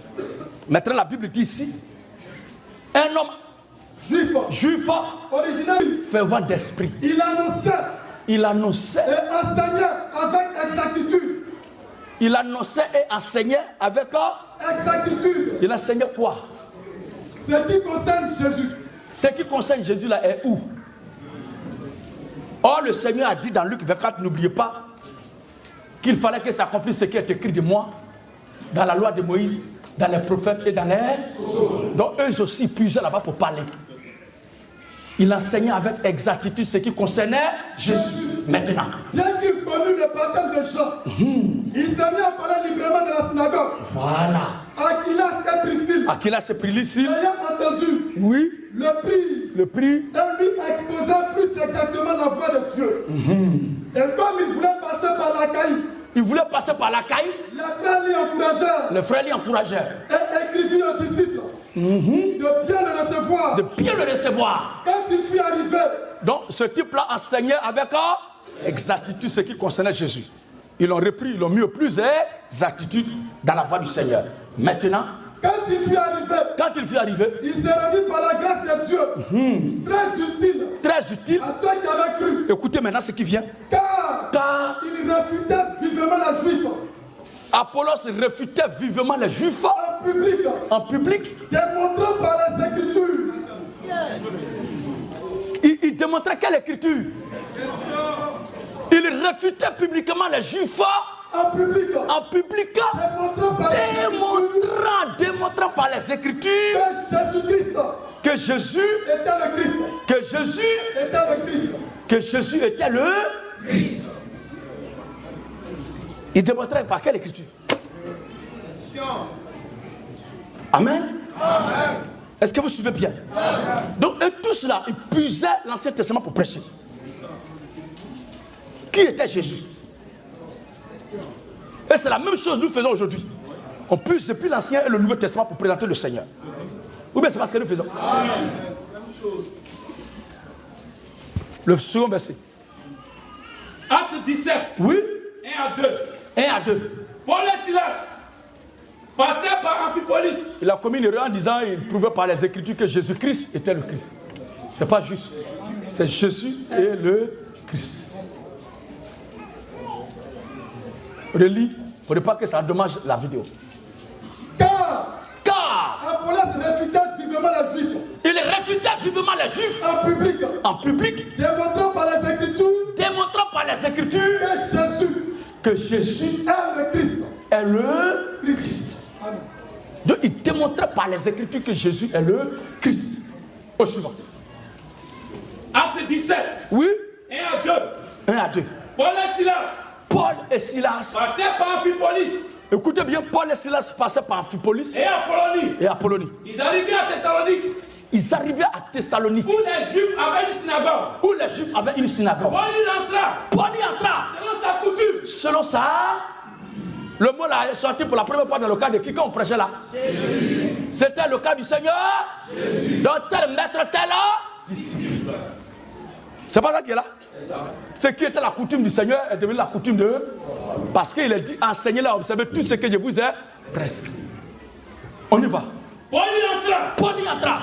Maintenant la Bible dit ici. Un homme juif. Originaire. Fervent d'esprit. Il annonçait. Et enseignait avec exactitude. Il annonçait et enseignait avec exactitude. Il enseignait quoi? Ce qui concerne Jésus. Ce qui concerne Jésus là est où? Or le Seigneur a dit dans Luc 24, n'oubliez pas qu'il fallait que s'accomplisse ce qui est écrit de moi dans la loi de Moïse, dans les prophètes et dans les... Donc eux aussi puisaient là-bas pour parler. Il enseignait avec exactitude ce qui concernait Jésus. Maintenant. Bien qu'il connût le baptême de Jean, il s'est mis à parler librement dans la synagogue. Voilà. Aquilas et Priscille, Aquilas et Priscille, ayant entendu, oui, le prix, et lui exposant plus exactement la voix de Dieu. Et comme il voulait passer par l'Achaïe, il voulait passer par l'Achaïe. les frères l'y encouragèrent. Et écrivit aux disciples de bien le recevoir. Quand il fut arrivé, donc ce type-là enseignait avec exactitude ce qui concernait Jésus. Ils l'ont repris, ils l'ont mis au plus exactitude dans la voie du Seigneur. Maintenant, quand il fut arrivé, il s'est rendu par la grâce de Dieu, très utile à ceux qui avaient cru. Écoutez maintenant ce qui vient. Car il réfutait vivement les Juifs. Apollos réfutait vivement les Juifs en public, démontrant par les Écritures. Il démontrait quelle écriture? Il réfutait publiquement les Juifs en public, démontrant par les Écritures que Jésus était le Christ. Il démontrait par quelle écriture? Amen. Est-ce que vous suivez bien? Donc, et tout cela, ils puisaient l'Ancien Testament pour prêcher. Qui était Jésus? Et c'est la même chose que nous faisons aujourd'hui. On puise depuis l'Ancien et le Nouveau Testament pour présenter le Seigneur. Ou bien c'est pas ce que nous faisons? Le second verset. Acte 17. Oui. 1 à 2. 1 à 2. Paul et Silas passaient par Amphipolis. Il a commis une erreur en disant, il prouvait par les Écritures que Jésus-Christ était le Christ. C'est pas juste. C'est Jésus et le Christ. Relis pour ne pas que ça endommage la vidéo. Car Apollos réfutait vivement les Juifs. Il réfutait vivement les Juifs en public, démontrant par les Écritures que Jésus est le Christ. Amen. Donc il démontrait par les Écritures que Jésus est le Christ. Au suivant. Acte 17. Oui. 1 à 2. 1 à 2. Paul et Silas passaient par Amphipolis. Écoutez bien, Paul et Silas passaient par Amphipolis et Apollonie. Ils arrivaient à Thessalonique. Où les Juifs avaient une synagogue. Paul y entra. Selon ça. Le mot là est sorti pour la première fois dans le cas de qui on prêchait là? C'était le cas du Seigneur. Donc tel maître, tel disciple. C'est pas ça qui est là? Ce qui était la coutume du Seigneur est devenu la coutume de... Parce qu'il a dit, enseignez-leur, observez tout ce que je vous ai prescrit. On y va. Paul y entra.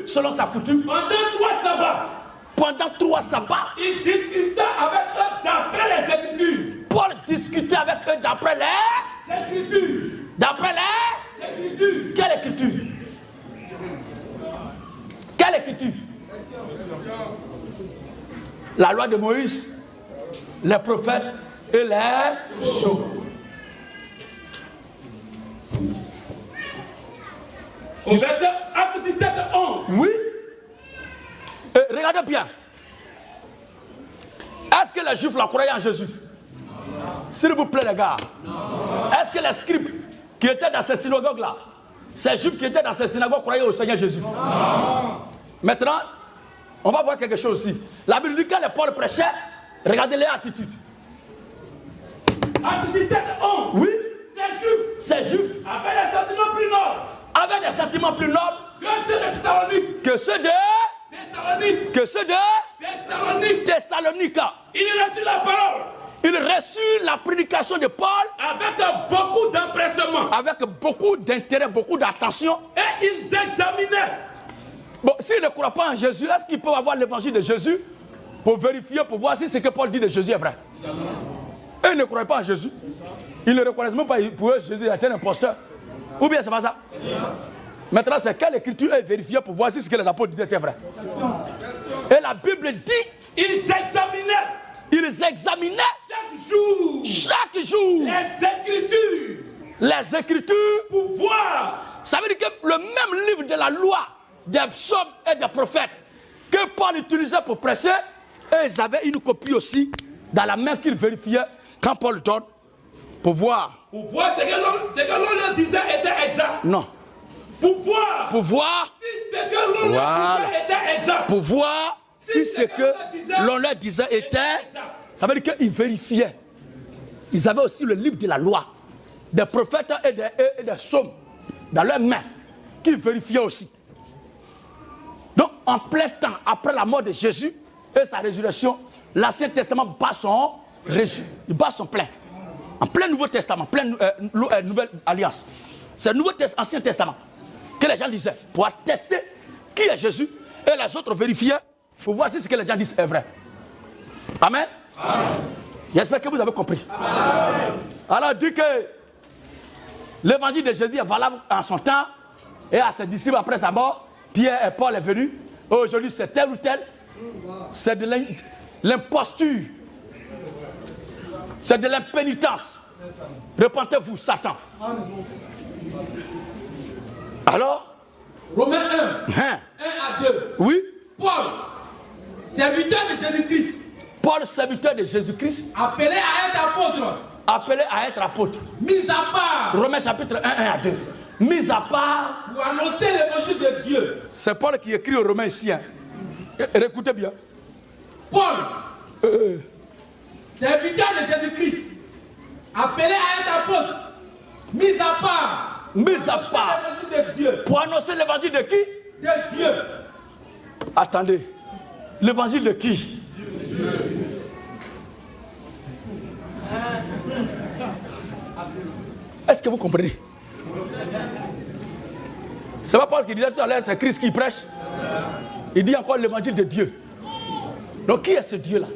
Selon sa coutume. Pendant 3 sabbats. Il discuta avec eux d'après les Écritures. Paul discutait avec eux d'après les Écritures. D'après les Écritures. Quelle écriture? Quelle écriture? La loi de Moïse, les prophètes et les psaumes. Au verset acte 17, 11. Oui. Regardez bien. Est-ce que les Juifs la croyaient en Jésus? S'il vous plaît, les gars. Est-ce que les scribes qui étaient dans ces synagogues-là, ces Juifs qui étaient dans ces synagogues croyaient au Seigneur Jésus? Non. Maintenant, on va voir quelque chose aussi. La Bible dit que quand les Paul prêchaient, regardez leur attitude. Acte 17, 11. Oui. Ces Juifs avaient des sentiments plus nobles. Avaient des sentiments plus nobles que ceux de Thessalonique. Thessalonique. Il reçut la parole. Il reçut la prédication de Paul avec beaucoup d'empressement. Avec beaucoup d'intérêt, beaucoup d'attention. Et ils examinaient. Bon, s'ils ne croient pas en Jésus, est-ce qu'ils peuvent avoir l'évangile de Jésus pour vérifier, pour voir si ce que Paul dit de Jésus est vrai? Et ils ne croient pas en Jésus. Ils ne reconnaissent même pas pour eux Jésus est un imposteur. Ou bien c'est pas ça? Maintenant, c'est quelle écriture est vérifiée pour voir si ce que les apôtres disaient était vrai? Et la Bible dit, ils examinaient chaque jour les écritures pour voir. Ça veut dire que le même livre de la loi, des psaumes et des prophètes, que Paul utilisait pour prêcher, et ils avaient une copie aussi dans la main qu'ils vérifiaient quand Paul donne pour voir. Pour voir ce que l'on leur disait était exact. Non. Pour voir. Pour voir. Si ce que l'on leur disait était exact. Pour voir si ce que l'on leur disait était. Ça veut dire qu'ils vérifiaient. Ils avaient aussi le livre de la loi, des prophètes et des psaumes dans leurs mains, qu'ils vérifiaient aussi. Donc, en plein temps, après la mort de Jésus et sa résurrection, l'Ancien Testament bat son régime, il bat son plein. En plein Nouveau Testament, plein Nouvelle Alliance. C'est le Ancien Testament que les gens lisaient pour attester qui est Jésus, et les autres vérifiaient pour voir si ce que les gens disent est vrai. Amen. Amen. J'espère que vous avez compris. Amen. Alors, dit que l'évangile de Jésus est valable en son temps et à ses disciples après sa mort. Pierre et Paul est venu. Aujourd'hui, c'est tel ou tel. C'est de l'imposture. C'est de l'impénitence. Repentez-vous, Satan. Amen. Alors, Romains 1, 1 à 2. Oui. Paul, serviteur de Jésus-Christ. Paul, serviteur de Jésus-Christ. Appelé à être apôtre. Appelé à être apôtre. Mis à part. Romains chapitre 1, 1 à 2. Mis à part. Pour annoncer l'évangile de Dieu. C'est Paul qui écrit aux Romains ici. Hein. Écoutez bien. Paul, serviteur de Jésus-Christ. Appelé à être apôtre. Mis à part. Mis à part. L'évangile de Dieu. Pour annoncer l'évangile de qui? De Dieu. Attendez. L'évangile de qui? Est-ce que vous comprenez? C'est pas Paul qui disait tout à l'heure, c'est Christ qui prêche. Il dit encore l'évangile de Dieu. Donc qui est ce Dieu-là?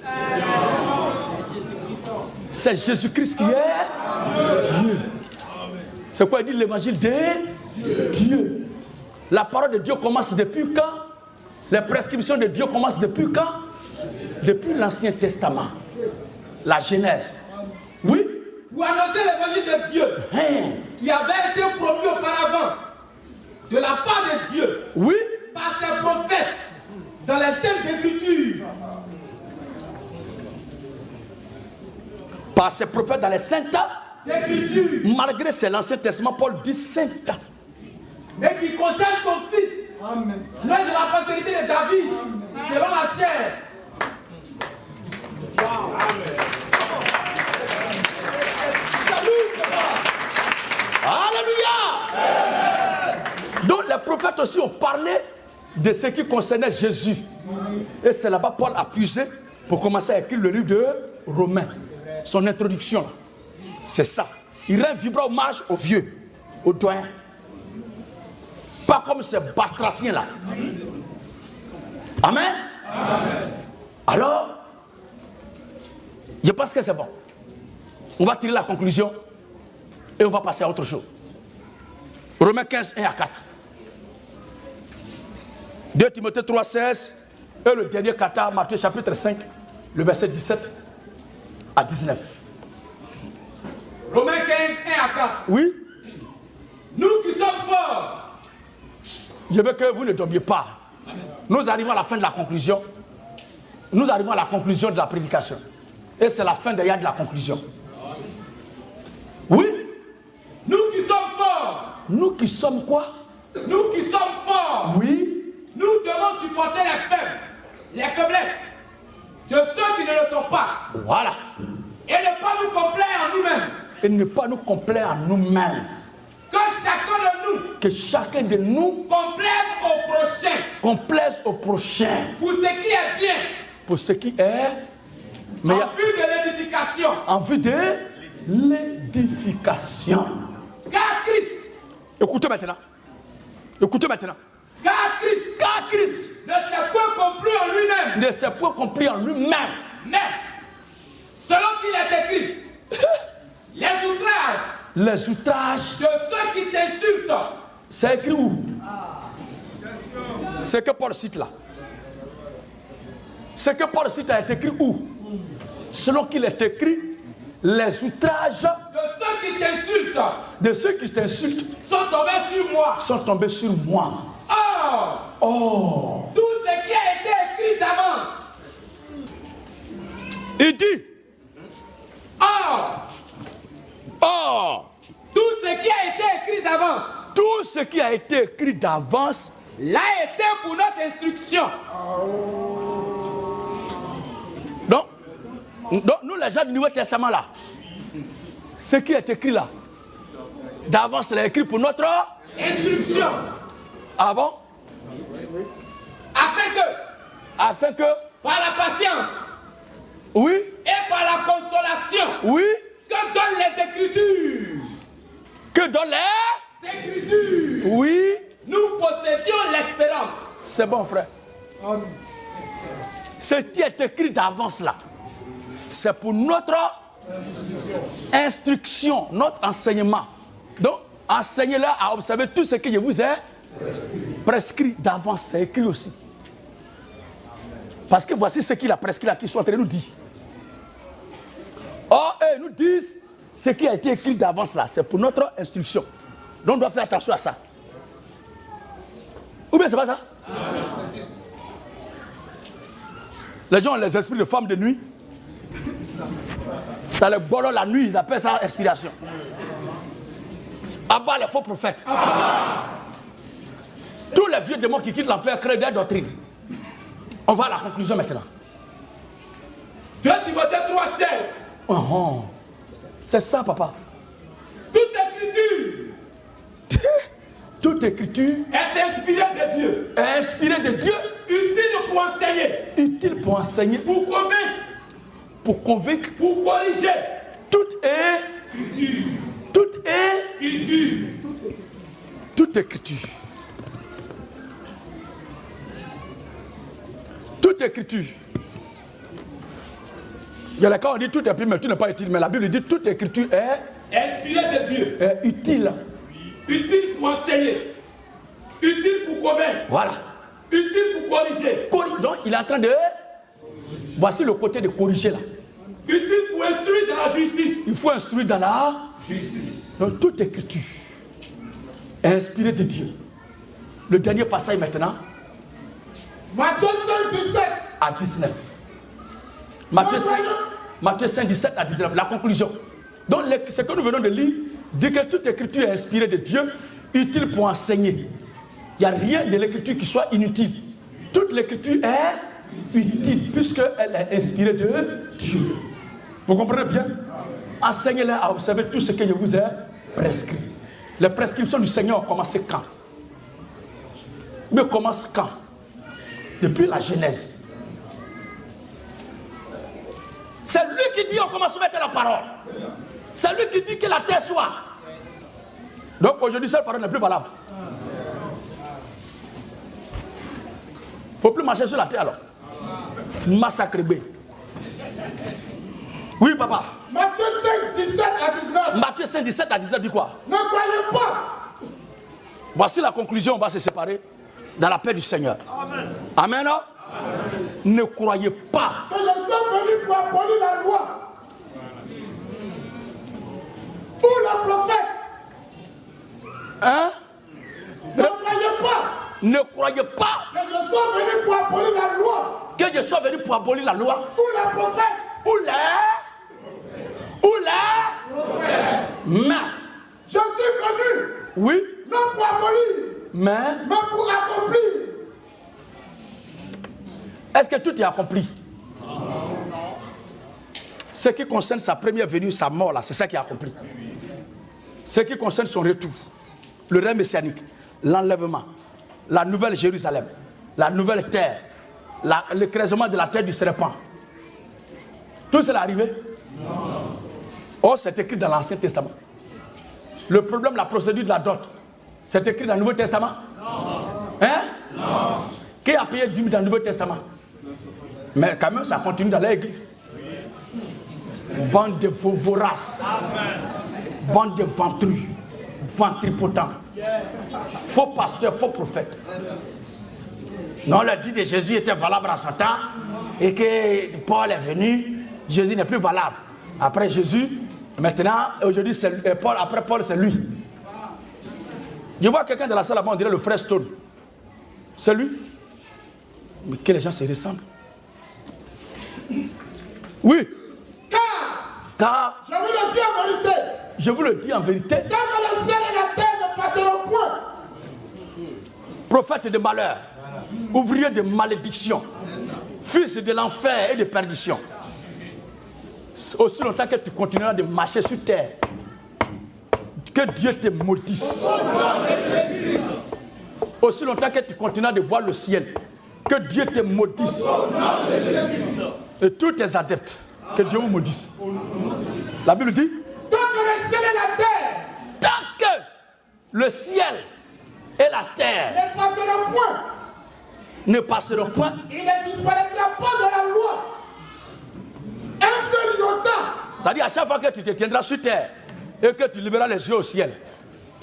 C'est Jésus-Christ qui est Dieu. C'est quoi il dit l'évangile de Dieu? La parole de Dieu commence depuis quand? Les prescriptions de Dieu commencent depuis quand? Depuis l'Ancien Testament. La Genèse. Oui? Pour annoncer l'évangile de Dieu, qui avait été promis auparavant de la part de Dieu. Oui? Par ses prophètes dans les Saintes Écritures. Par ses prophètes dans les Saintes Écritures. Malgré c'est l'Ancien Testament, Paul dit Sainte. Et qui concerne son fils. Amen. L'un de la postérité de David. Amen. Selon la chair. Wow. Amen. Alléluia. Donc les prophètes aussi ont parlé de ce qui concernait Jésus. Et c'est là-bas Paul a puisé pour commencer à écrire le livre de Romains. Son introduction. C'est ça. Il rend vibrant hommage aux vieux, aux doyens. Pas comme ces batraciens là. Amen. Amen. Alors, je pense que c'est bon. On va tirer la conclusion et on va passer à autre chose. Romains 15, 1 à 4. 2 Timothée 3, 16 et le dernier kata, Matthieu chapitre 5, le verset 17 à 19. Romains 15, 1 à 4. Oui. Nous qui sommes forts. Je veux que vous ne dormiez pas. Nous arrivons à la fin de la conclusion. Nous arrivons à la conclusion de la prédication. Et c'est la fin d'ailleurs de la conclusion. Oui. Nous qui sommes forts. Nous qui sommes quoi? Nous qui sommes forts. Oui. Nous devons supporter les faibles, les faiblesses de ceux qui ne le sont pas. Voilà. Et ne pas nous complaire en nous-mêmes. Et ne pas nous complaire en nous-mêmes. Que chacun de nous. Que chacun de nous complaise au prochain. Complaise au prochain. Pour ce qui est bien. Pour ce qui est meilleur. En vue de l'édification. En vue de l'édification. Car Christ. Écoutez maintenant. Écoutez maintenant. Car Christ ne s'est point compris en lui-même. Ne s'est point compris en lui-même. Mais, selon qu'il est écrit, les outrages de ceux qui t'insultent. C'est écrit où? C'est que Paul cite là. C'est que Paul cite a été écrit où? Selon qu'il est écrit, les outrages de ceux qui t'insultent. De ceux qui t'insultent sont tombés sur moi. Sont tombés sur moi. Oh! Tout ce qui a été Il dit. Or, tout ce qui a été écrit d'avance. Tout ce qui a été écrit d'avance l'a été pour notre instruction. Donc nous les gens du Nouveau Testament là, ce qui est écrit là, d'avance, c'est écrit pour notre instruction. Ah bon? Afin que par la patience, oui, et par la consolation, oui, que donnent les Écritures, oui, nous possédions l'espérance. C'est bon, frère. Amen. Ce qui est écrit d'avance là, c'est pour notre instruction, notre enseignement. Donc, enseignez-leur à observer tout ce que je vous ai prescrit d'avance. C'est écrit aussi. Parce que voici ce qu'il a prescrit là, qu'ils sont en train de nous dire. Or, eux nous disent ce qui a été écrit d'avance là, c'est pour notre instruction. Donc, on doit faire attention à ça. Ou bien c'est pas ça? Les gens ont les esprits de femmes de nuit. Ça les bolo la nuit, ils appellent ça inspiration. Abat les faux prophètes. Tous les vieux démons qui quittent l'enfer créent des doctrines. On va à la conclusion maintenant. 2 Timothée 3,16. C'est ça, papa. Toute écriture Toute écriture est inspirée de Dieu. Inspirée de Dieu. Utile pour enseigner. Utile pour enseigner. Pour convaincre. Pour convaincre. Pour corriger. Toute écriture. Toute écriture. Toute écriture. Il y a les cas où on dit tout est utile, mais tout n'est pas utile. Mais la Bible dit toute écriture est inspirée de Dieu. Est utile. Utile pour enseigner. Utile pour convaincre. Voilà. Utile pour corriger. Donc il est en train de... Voici le côté de corriger là. Utile pour instruire dans la justice. Il faut instruire dans la justice. Donc toute écriture est inspirée de Dieu. Le dernier passage maintenant. Matthieu 5, 17 à 19. Matthieu 5, 17 à 19. La conclusion. Donc ce que nous venons de lire dit que toute écriture est inspirée de Dieu, utile pour enseigner. Il n'y a rien de l'écriture qui soit inutile. Toute l'écriture est utile puisqu'elle est inspirée de Dieu. Vous comprenez bien? Enseignez-les à observer tout ce que je vous ai prescrit. Les prescriptions du Seigneur ont commencé quand? Mais commencent quand? Depuis la Genèse. C'est lui qui dit on commence à mettre la parole. C'est lui qui dit que la terre soit. Donc aujourd'hui, cette parole n'est plus valable. Il ne faut plus marcher sur la terre alors. Massacre B. Oui, papa. Matthieu 5, 17 à 19. Matthieu 5, 17 à 19 dit quoi? Ne croyez pas. Voici la conclusion, on va se séparer dans la paix du Seigneur. Amen. Amen, non? Amen. Ne croyez pas que je sois venu pour abolir la loi ou le prophète. Hein? Ne croyez pas. Ne croyez pas que je sois venu pour abolir la loi. Que je sois venu pour abolir la loi. Ou le prophète. Ou les mais je suis venu. Oui. Non pour abolir. Mais pour accomplir. Est-ce que tout est accompli? Ce qui concerne sa première venue, sa mort là, c'est ça qui est accompli. Ce qui concerne son retour, le règne messianique, l'enlèvement, la nouvelle Jérusalem, la nouvelle terre, le creusement de la terre du serpent. Tout cela est arrivé? Non. Oh, c'est écrit dans l'Ancien Testament. Le problème, la procédure de la dot, c'est écrit dans le Nouveau Testament? Non. Hein? Non. Qui a payé 10 000 dans le Nouveau Testament? Mais quand même, ça continue dans l'église. Bande de faux voraces. Bande de ventrus. Ventripotents. Faux pasteurs, faux prophètes. Non, le dit de Jésus était valable en son temps et que Paul est venu, Jésus n'est plus valable. Après Jésus, maintenant, aujourd'hui, c'est Paul, après Paul, c'est lui. Je vois quelqu'un de la salle là-bas, on dirait le frère Stone. C'est lui. Mais que les gens se ressemblent. Oui. Car, je vous le dis en vérité. Je vous le dis en vérité. Tant que le ciel et la terre ne passeront point. Prophète de malheur, ouvrier de malédiction, fils de l'enfer et de perdition. Aussi longtemps que tu continueras de marcher sur terre, que Dieu te maudisse. Aussi longtemps que tu continueras de voir le ciel, que Dieu te maudisse. Et tous tes adeptes, que Dieu vous maudisse. La Bible dit, tant que le ciel et la terre, tant que le ciel et la terre ne passeront point, il ne disparaîtra pas de la loi. Un seul iota. C'est-à-dire à chaque fois que tu te tiendras sur terre et que tu lèveras les yeux au ciel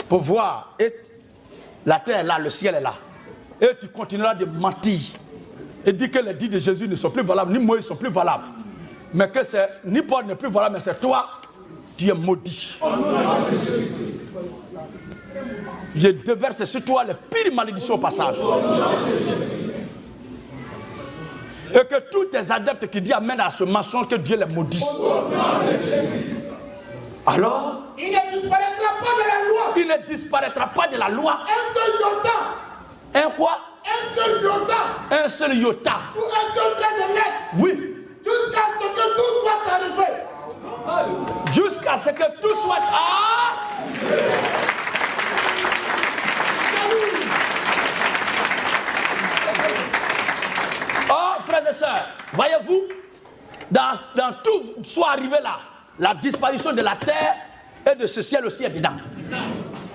pour voir, et la terre est là, le ciel est là, et tu continueras de mentir et dire que les dits de Jésus ne sont plus valables, ni Moïse ne sont plus valables, mais que c'est, ni Paul n'est plus valable, mais c'est toi, tu es maudit. Je déverse sur toi les pires malédictions au passage. Et que tous tes adeptes qui disent amène à ce mensonge, que Dieu les maudisse. Alors, il ne disparaîtra pas de la loi. Il ne disparaîtra pas de la loi. Un seul iota. Un quoi? Un seul iota. Un seul iota. Ou un seul trait de lettre. Oui. Jusqu'à ce que tout soit arrivé. Jusqu'à ce que tout soit... Oh, frères et sœurs, voyez-vous, dans tout soit arrivé là, la disparition de la terre et de ce ciel aussi est dedans.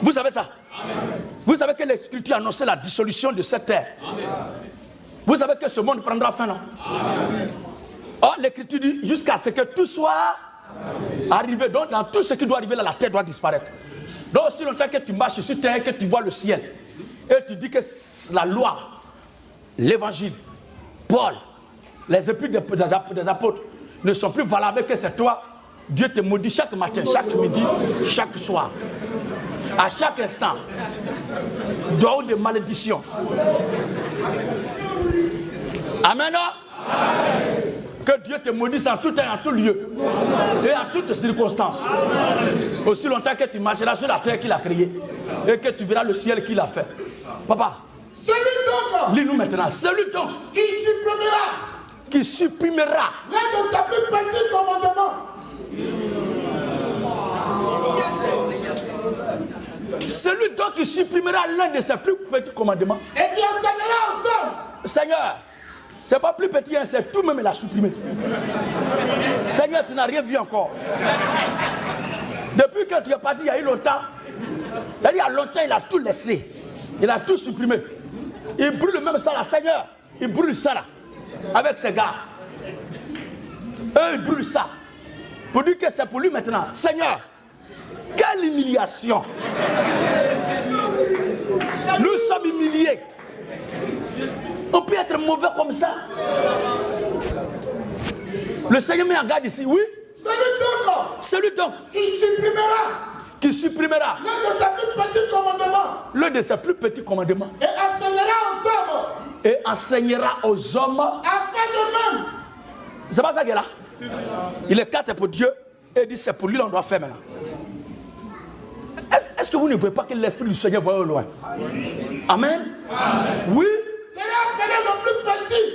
Vous savez ça? Amen. Vous savez que l'Écriture annonçait la dissolution de cette terre. Amen. Vous savez que ce monde prendra fin, non? Amen. Oh, l'Écriture dit jusqu'à ce que tout soit arrivé. Donc, dans tout ce qui doit arriver là, la terre doit disparaître. Donc, aussi longtemps que tu marches sur terre et que tu vois le ciel, et tu dis que la loi, l'évangile, Paul, les épîtres des apôtres ne sont plus valables, que c'est toi, Dieu te maudit chaque matin, chaque midi, chaque soir. À chaque instant, dehors de malédiction. Amen. Amen. Que Dieu te maudisse en tout temps et en tout lieu. Et en toutes circonstances. Aussi longtemps que tu marcheras sur la terre qu'il a créée. Et que tu verras le ciel qu'il a fait. Papa, lis-nous maintenant. Celui donc qui supprimera l'un de ses plus petits commandements. Celui donc qui supprimera l'un de ses plus petits commandements. Et qui enseignera aux hommes. Seigneur, c'est pas plus petit, hein, c'est tout même il a supprimé. Seigneur, tu n'as rien vu encore. Depuis que tu es parti il y a eu longtemps, c'est-à-dire il y a longtemps, il a tout laissé. Il a tout supprimé. Il brûle même ça là, Seigneur. Il brûle ça là, avec ses gars. Eux, ils brûlent ça. Pour dire que c'est pour lui maintenant. Seigneur, quelle humiliation. Nous sommes humiliés. On peut être mauvais comme ça. Le Seigneur met en garde ici, oui. Celui donc qui supprimera l'un de ses plus petits commandements. L'un de ses plus petits commandements. Et enseignera aux hommes. Afin de même. C'est pas ça qu'il est là. Il est quatre pour Dieu et il dit c'est pour lui qu'on doit faire maintenant. Est-ce que vous ne voyez pas que l'Esprit du Seigneur voit au loin? Amen. Amen. Oui. C'est appelé le plus petit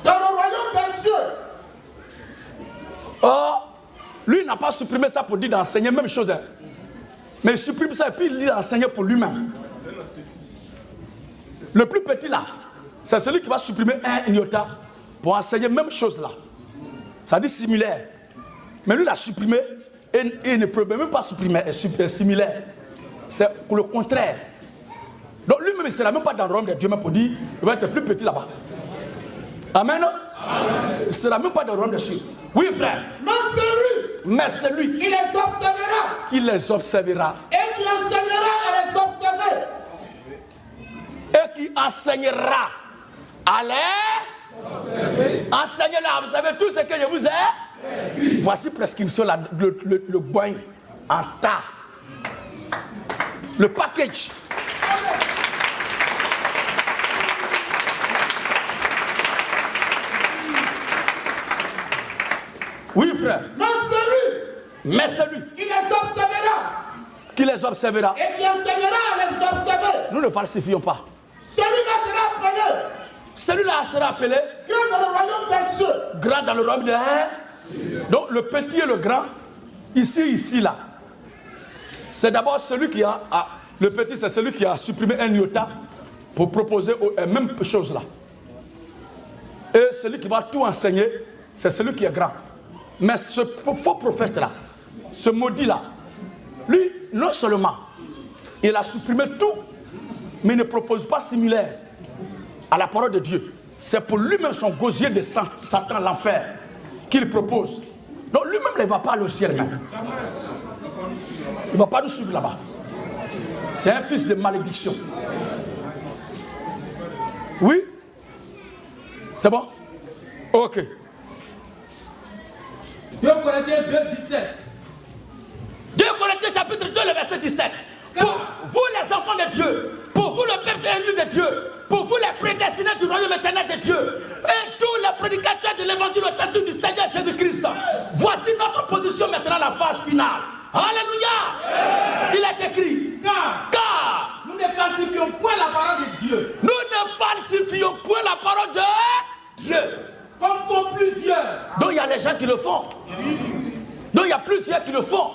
dans le royaume des cieux. Oh, lui il n'a pas supprimé ça pour dire d'enseigner, même chose. Hein. Mais il supprime ça et puis il dit d'enseigner pour lui-même. Le plus petit là, c'est celui qui va supprimer un iota pour enseigner même chose là. Ça dit similaire. Mais lui il a supprimé et il ne peut même pas supprimer similaire. C'est pour le contraire. Donc lui-même il ne sera même pas dans le royaume de Dieu, mais pour dire il va être plus petit là-bas. Amen. Amen. Il ne sera même pas dans le royaume de Dieu. Oui frère. Mais c'est lui qui les observera. Qui les observera. Et qui enseignera à les observer. Et qui enseignera à les enseignez-la. Vous savez tout ce que je vous ai. Voici prescription, le boin en tas. Le package. Oui, frère. Mais celui qui les observera et qui enseignera à les observer. Nous ne falsifions pas. Celui-là sera appelé Celui-là sera appelé grand dans le royaume des cieux. grand dans le royaume des cieux. Donc le petit et le grand, ici, là. C'est d'abord celui qui a... le petit, c'est celui qui a supprimé un iota pour proposer la même chose là. Et celui qui va tout enseigner, c'est celui qui est grand. Mais ce faux prophète-là, ce maudit-là, lui, non seulement, il a supprimé tout, mais il ne propose pas similaire à la parole de Dieu. C'est pour lui-même son gosier de Satan, l'enfer, qu'il propose. Donc lui-même, il ne va pas aller au ciel même. Il ne va pas nous suivre là-bas. C'est un fils de malédiction. Oui? C'est bon? Ok. 2 Corinthiens 2, 17. 2 Corinthiens chapitre 2, le verset 17. Pour vous les enfants de Dieu, pour vous le peuple élu de Dieu, pour vous les prédestinés du royaume éternel de Dieu, et tous les prédicateurs de l'évangile authentique du Seigneur Jésus-Christ, voici notre position maintenant, la phase finale. Alléluia! Il est écrit, car nous ne falsifions point la parole de Dieu. Nous ne falsifions point la parole de Dieu. Comme font plusieurs. Donc il y a des gens qui le font. Donc il y a plusieurs qui le font.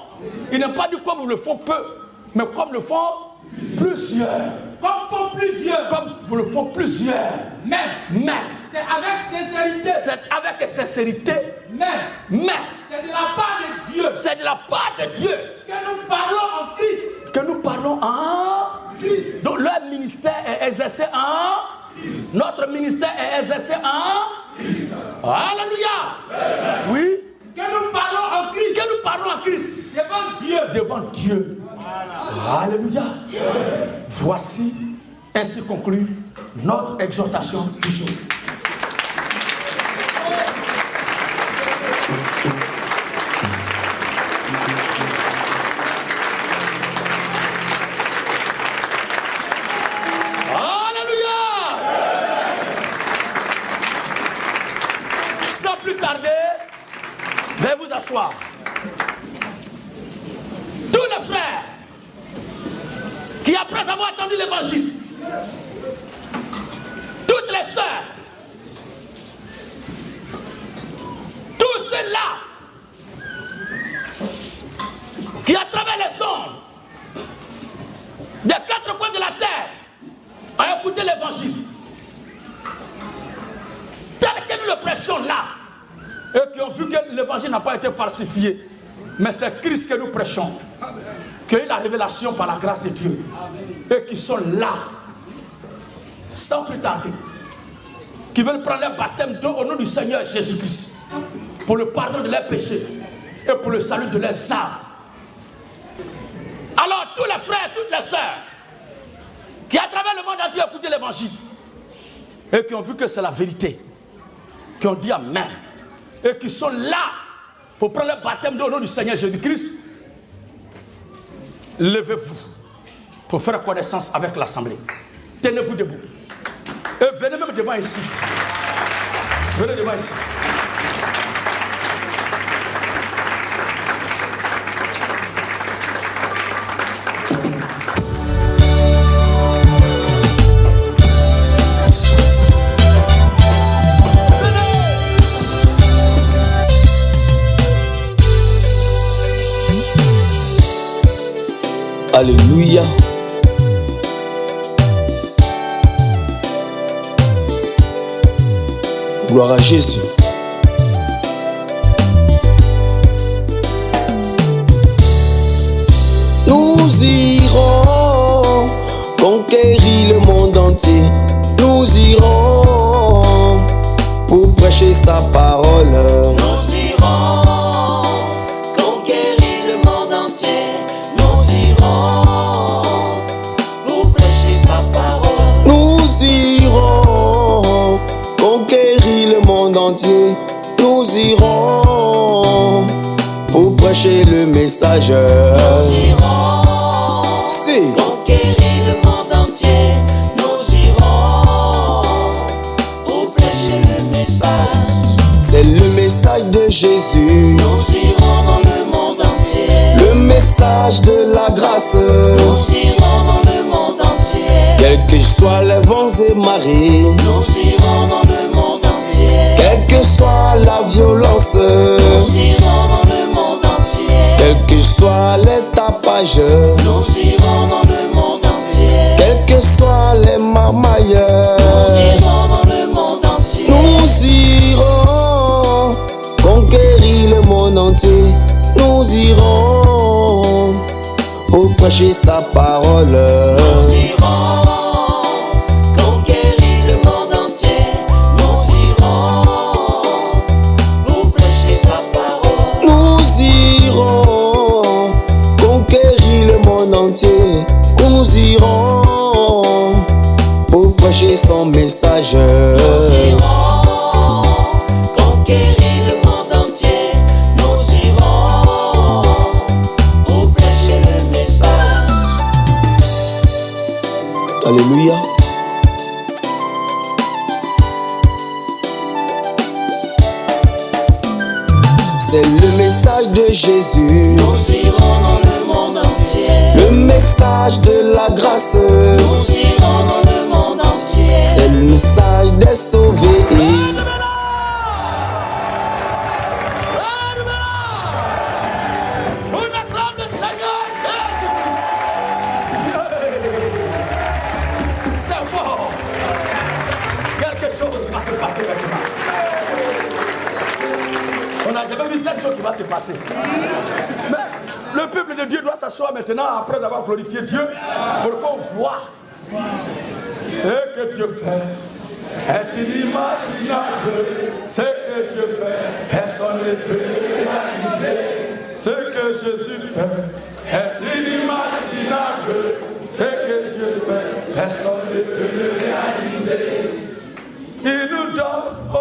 Ils n'ont pas dit comme le font peu, mais comme le font plusieurs. Comme font plusieurs. Comme vous le font plusieurs. Mais c'est avec sincérité. C'est avec sincérité. Mais c'est de la part de Dieu. C'est de la part de Dieu que nous parlons en Christ. Que nous parlons en Christ. Donc leur ministère est exercé en Christ. Notre ministère est exercé en Christ. Alléluia. Oui. Que nous parlons en Christ. Que nous parlons en Christ. Devant Dieu. Devant Dieu. Alléluia. Voici ainsi conclut notre exhortation du jour. Sans plus tarder, veuillez vous asseoir. Tous les frères qui, après avoir entendu l'évangile, toutes les sœurs, tous ceux-là qui, à travers les sondes des quatre coins de la terre, ont écouté l'évangile, tel que nous le prêchons là, et qui ont vu que l'évangile n'a pas été falsifié, mais c'est Christ que nous prêchons, qui a eu la révélation par la grâce de Dieu, et qui sont là, sans plus tarder, qui veulent prendre leur baptême au nom du Seigneur Jésus-Christ, pour le pardon de leurs péchés, et pour le salut de leurs âmes. Alors tous les frères, toutes les sœurs, qui à travers le monde entier ont écouté l'évangile, et qui ont vu que c'est la vérité, qui ont dit Amen, et qui sont là pour prendre le baptême au nom du Seigneur Jésus-Christ, levez-vous pour faire connaissance avec l'assemblée. Tenez-vous debout. Et venez même devant ici. Venez devant ici. Alléluia. Gloire à Jésus. Nous irons conquérir le monde entier. Nous irons pour prêcher sa parole. Nous irons conquérir le monde entier. Nous irons pour prêcher sa parole. Nous irons conquérir le monde entier. Nous irons pour prêcher le message. Nous irons Si. conquérir le monde entier. Nous irons pour prêcher le message. C'est le message de Jésus. grâce. Nous irons dans le monde entier. Quels que soient les vents et marées, Nous irons dans le monde entier. quelle que soit la violence, Nous irons dans le monde entier. quel que soit les tapages, Nous irons dans le monde entier. quels que soient les marmailles, Nous irons dans le monde entier. nous irons conquérir le monde entier. Nous irons pour prêcher sa parole. Nous irons conquérir le monde entier. Nous irons pour prêcher sa parole. Nous irons conquérir le monde entier. Nous irons pour prêcher son message. Nous irons conquérir le monde entier. Nous irons pour prêcher le message. Alléluia. C'est le message de Jésus, Nous irons dans le monde entier. le message de la grâce. Nous irons dans le monde entier. C'est le message des sauvés. On acclame le Seigneur Jésus-Christ. C'est fort. Quelque chose va se passer maintenant. On n'a jamais vu cette chose qui va se passer. Mais le peuple de Dieu doit s'asseoir maintenant après d'avoir glorifié Dieu pour qu'on voit ce que Dieu fait. Est inimaginable. Ce que Dieu fait, personne ne peut réaliser. Ce que Jésus fait est inimaginable. Ce que Dieu fait, personne ne peut le réaliser. Il nous donne